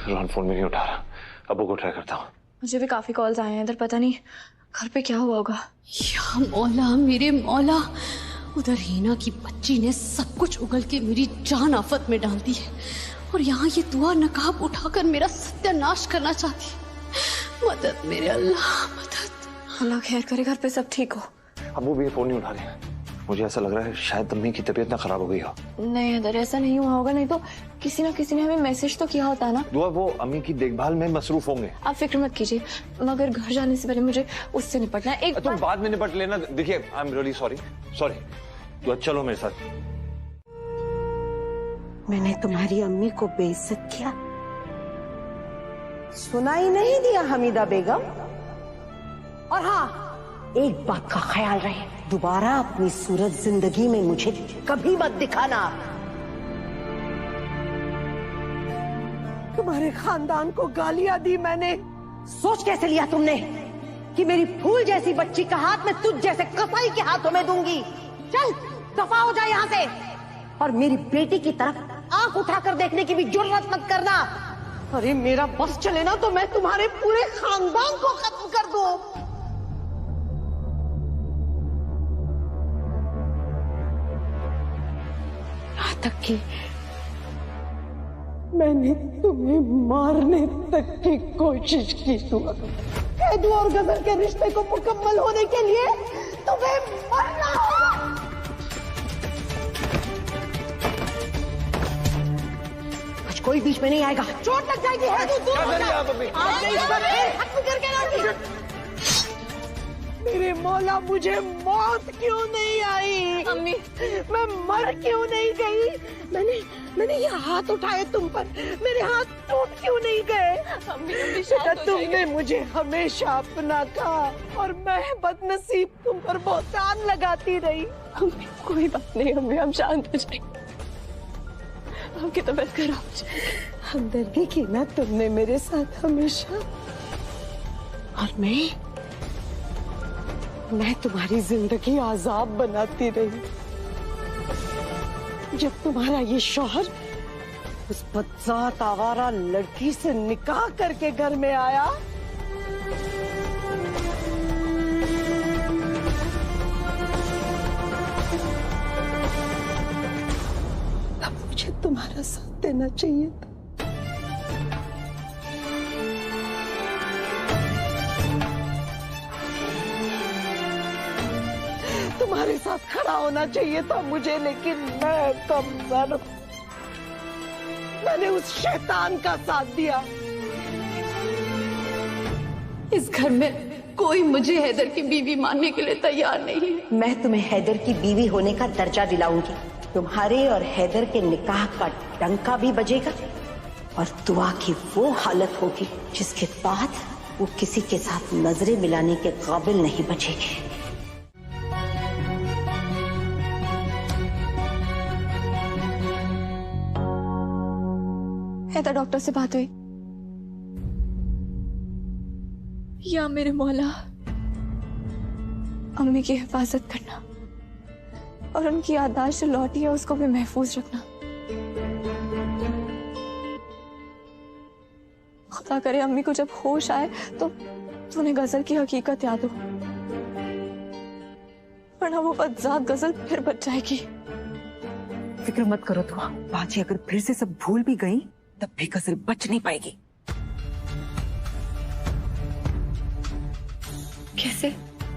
रूहान फोन में नहीं उठा रहा, अबू को ट्राई करता हूँ। मुझे भी काफी कॉल्स आए हैं इधर, पता नहीं घर पे क्या हुआ होगा। या मौला मेरे मौला, उधर हीना की बच्ची ने सब कुछ उगल के मेरी जान आफत में डाल दी है, और यहाँ ये दुआ नकाब उठाकर मेरा सत्यानाश करना चाहती है। मदद मेरे अल्लाह, मदद। अल्लाह खैर करे, घर पे सब ठीक हो। अबू भी फोन नहीं उठा रहे हैं। मुझे ऐसा लग रहा है शायद अम्मी की तबीयत ना खराब हो गई हो। नहीं इधर ऐसा नहीं हुआ होगा, नहीं तो किसी ना किसी ने हमें मैसेज तो किया होता ना। दुआ वो अम्मी की देखभाल में मसरूफ होंगे। आप फिक्र मत कीजिए, मगर घर जाने से पहले मुझे उससे निपटना है। तुम बाद में निपट लेना। देखिए आई एम रियली सॉरी। दुआ चलो मेरे साथ। मैंने तुम्हारी अम्मी को बेइज्जत किया, सुनाई नहीं दिया हमीदा बेगम? और हाँ, एक बात का ख्याल रहे, दोबारा अपनी सूरत जिंदगी में मुझे कभी मत दिखाना। तुम्हारे खानदान को गालियां दी मैंने, सोच कैसे लिया तुमने कि मेरी फूल जैसी बच्ची का हाथ में तुझ जैसे कसाई के हाथों में दूंगी? चल दफा हो जाए यहाँ से, और मेरी बेटी की तरफ आंख उठाकर देखने की भी जुर्रत मत करना। अरे मेरा बस चले ना तो मैं तुम्हारे पूरे खानदान को खत्म कर दूं। यहाँ तक कि मैंने तुम्हें मारने तक की कोशिश की। कैदू और गजल के रिश्ते को मुकम्मल होने के लिए तुम्हें मरना होगा। आज कोई बीच में नहीं आएगा, चोट लग जाएगी। है तो दूर हो जा। आज इस पर खत्म करके लाऊंगी। मेरे मौला, मुझे मौत क्यों नहीं आई? अम्मी, मैं मर क्यों नहीं गई? मैंने ये हाथ उठाए तुम पर, मेरे हाथ टूट क्यों नहीं गए? बेटा तुमने मुझे हमेशा अपना कहा, और मैं बदनसीब तुम पर बहतान लगाती रही। अम्मी कोई बात नहीं अम्मी, हम शांत हो जाएंगे। आपकी तबीयत खराब हो जाएगी। हमदर्दी की ना तुमने मेरे साथ हमेशा, और मैं तुम्हारी जिंदगी आजाब बनाती रही। जब तुम्हारा ये शौहर उस बदजात आवारा लड़की से निकाह करके घर में आया, तब मुझे तुम्हारा साथ देना चाहिए था। तुम्हारे साथ खड़ा होना चाहिए था मुझे, लेकिन मैं कमजोर, मैंने उस शैतान का साथ दिया। इस घर में कोई मुझे हैदर की बीवी मानने के लिए तैयार नहीं है। मैं तुम्हें हैदर की बीवी होने का दर्जा दिलाऊंगी। तुम्हारे और हैदर के निकाह का डंका भी बजेगा और दुआ की वो हालत होगी जिसके बाद वो किसी के साथ नजरें मिलाने के काबिल नहीं बचेगी। हैदर डॉक्टर से बात हुई? या मेरे मौला अम्मी की हिफाजत करना और उनकी याददाश्त जो लौटी है उसको भी महफूज रखना। खुदा करे अम्मी को जब होश आए तो उन्हें गजल की हकीकत याद हो, वरना वो बदजात गजल फिर बच जाएगी। फिक्र मत करो दुआ, बाजी अगर फिर से सब भूल भी गई तब भी गजल बच नहीं पाएगी। कैसे?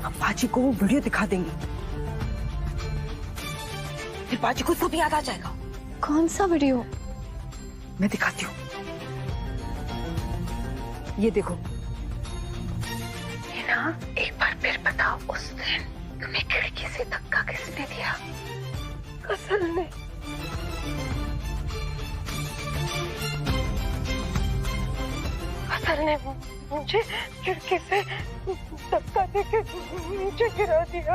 हम बाजी को वो वीडियो दिखा देंगे, फिर बाजी को सब याद आ जाएगा। कौन सा वीडियो? मैं दिखाती हूँ, ये देखो। ना एक बार फिर बताओ, उस दिन तुम्हें खिड़की से धक्का किसने दिया? गजल ने। गजल ने मुझे खिड़की से धक्का देके नीचे गिरा दिया।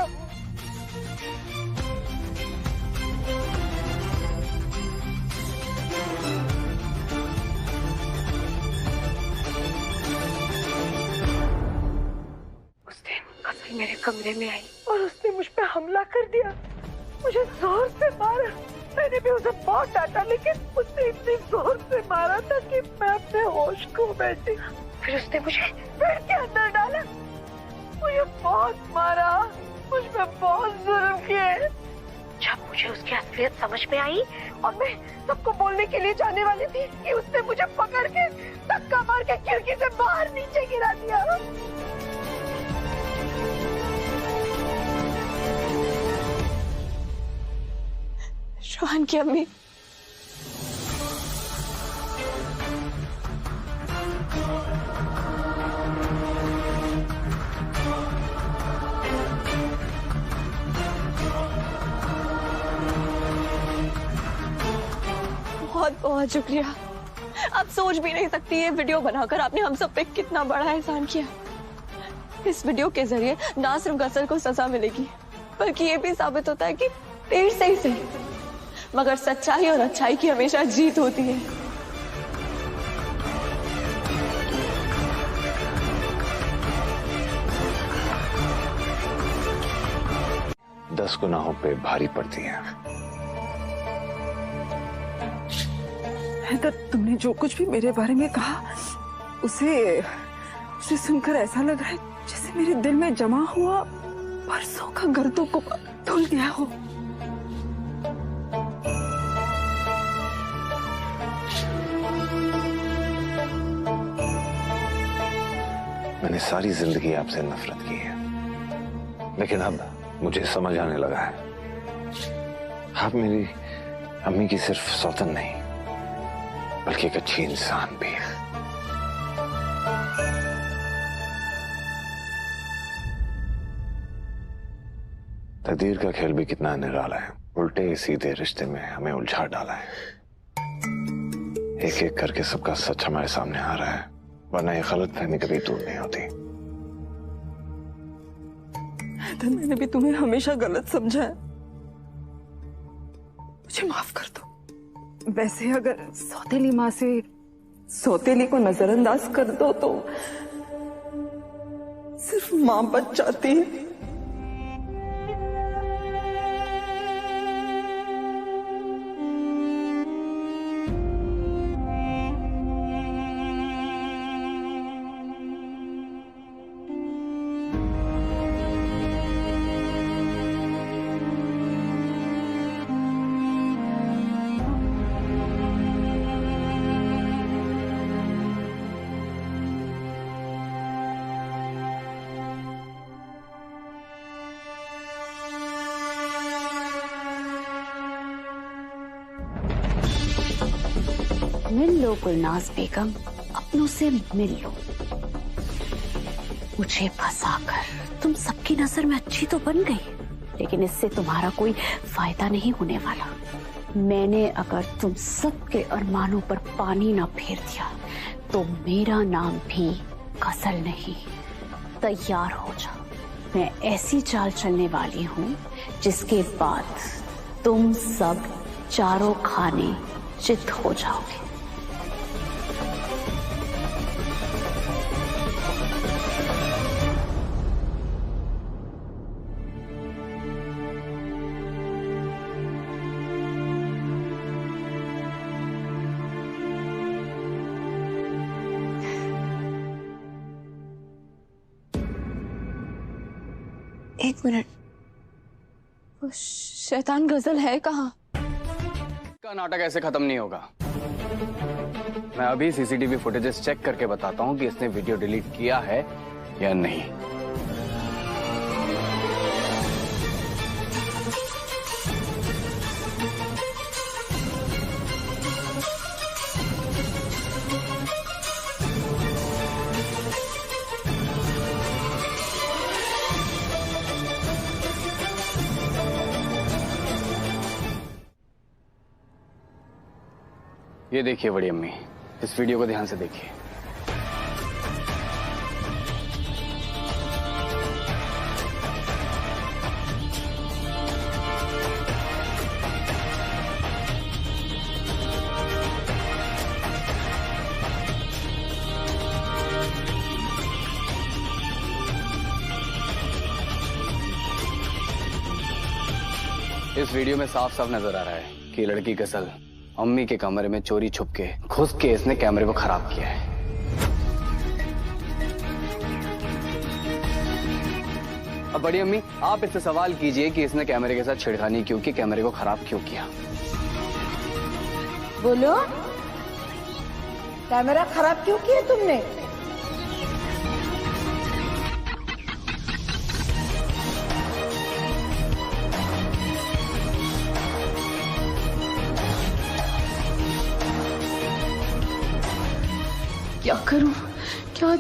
उस दिन गजल मेरे कमरे में आई और उसने मुझ पे हमला कर दिया, मुझे जोर से मारा। मैंने भी उसे बहुत डांटा, लेकिन उसने इतनी जोर से मारा था कि मैं अपने होश खो बैठी। फिर उसने मुझे बेड के अंदर डाला, मुझे बहुत मारा, मुझ पे बहुत जुल्म किए। जब मुझे उसकी असलियत समझ में आई और मैं सबको बोलने के लिए जाने वाली थी कि उसने मुझे पकड़ के धक्का मार के खिड़की से बाहर नीचे गिरा दिया। शोहन की अम्मी बहुत बहुत शुक्रिया। आप सोच भी नहीं सकती ये वीडियो बनाकर आपने हम सब पे कितना बड़ा एहसान किया। इस वीडियो के जरिए ना सिर्फ गजल को सजा मिलेगी, बल्कि ये भी साबित होता है कि देर से ही सही मगर सच्चाई और अच्छाई की हमेशा जीत होती है। दस गुनाहों पे भारी पड़ती है। हैदर, तुमने जो कुछ भी मेरे बारे में कहा उसे सुनकर ऐसा लग रहा है जैसे मेरे दिल में जमा हुआ बरसों का गर्दों को धुल गया हो। मैंने सारी जिंदगी आपसे नफरत की है, लेकिन अब मुझे समझ आने लगा है आप मेरी अम्मी की सिर्फ सौतन नहीं बल्कि एक अच्छी इंसान भी है। तकदीर का खेल भी कितना निराला है, उल्टे सीधे रिश्ते में हमें उलझा डाला है। एक एक करके सबका सच हमारे सामने आ रहा है, वरना ये गलतफहमी कभी दूर नहीं होती। हैदर, मैंने भी तुम्हें हमेशा गलत समझा है, मुझे माफ कर दो। वैसे अगर सौतेली माँ से सौतेली को नजरअंदाज कर दो तो सिर्फ माँ बच जाती है। मिल लो गुलनाज बेगम, अपनों से मिल लो। मुझे फंसाकर तुम सबकी नजर में अच्छी तो बन गई, लेकिन इससे तुम्हारा कोई फायदा नहीं होने वाला। मैंने अगर तुम सबके अरमानों पर पानी ना फेर दिया तो मेरा नाम भी गजल नहीं। तैयार हो जाओ, मैं ऐसी चाल चलने वाली हूँ जिसके बाद तुम सब चारों खाने चित हो जाओगे। एक मिनट, वो शैतान गजल है कहाँ? का नाटक ऐसे खत्म नहीं होगा। मैं अभी सीसीटीवी फुटेजेस चेक करके बताता हूँ कि इसने वीडियो डिलीट किया है या नहीं। ये देखिए बड़ी अम्मी, इस वीडियो को ध्यान से देखिए। इस वीडियो में साफ साफ नजर आ रहा है कि लड़की गजल अम्मी के कमरे में चोरी छुप के घुस के इसने कैमरे को खराब किया है। अब बड़ी अम्मी, आप इससे सवाल कीजिए कि इसने कैमरे के साथ छेड़खानी क्यों की, कैमरे को खराब क्यों किया। बोलो, कैमरा खराब क्यों किया तुमने? क्या करूं? क्या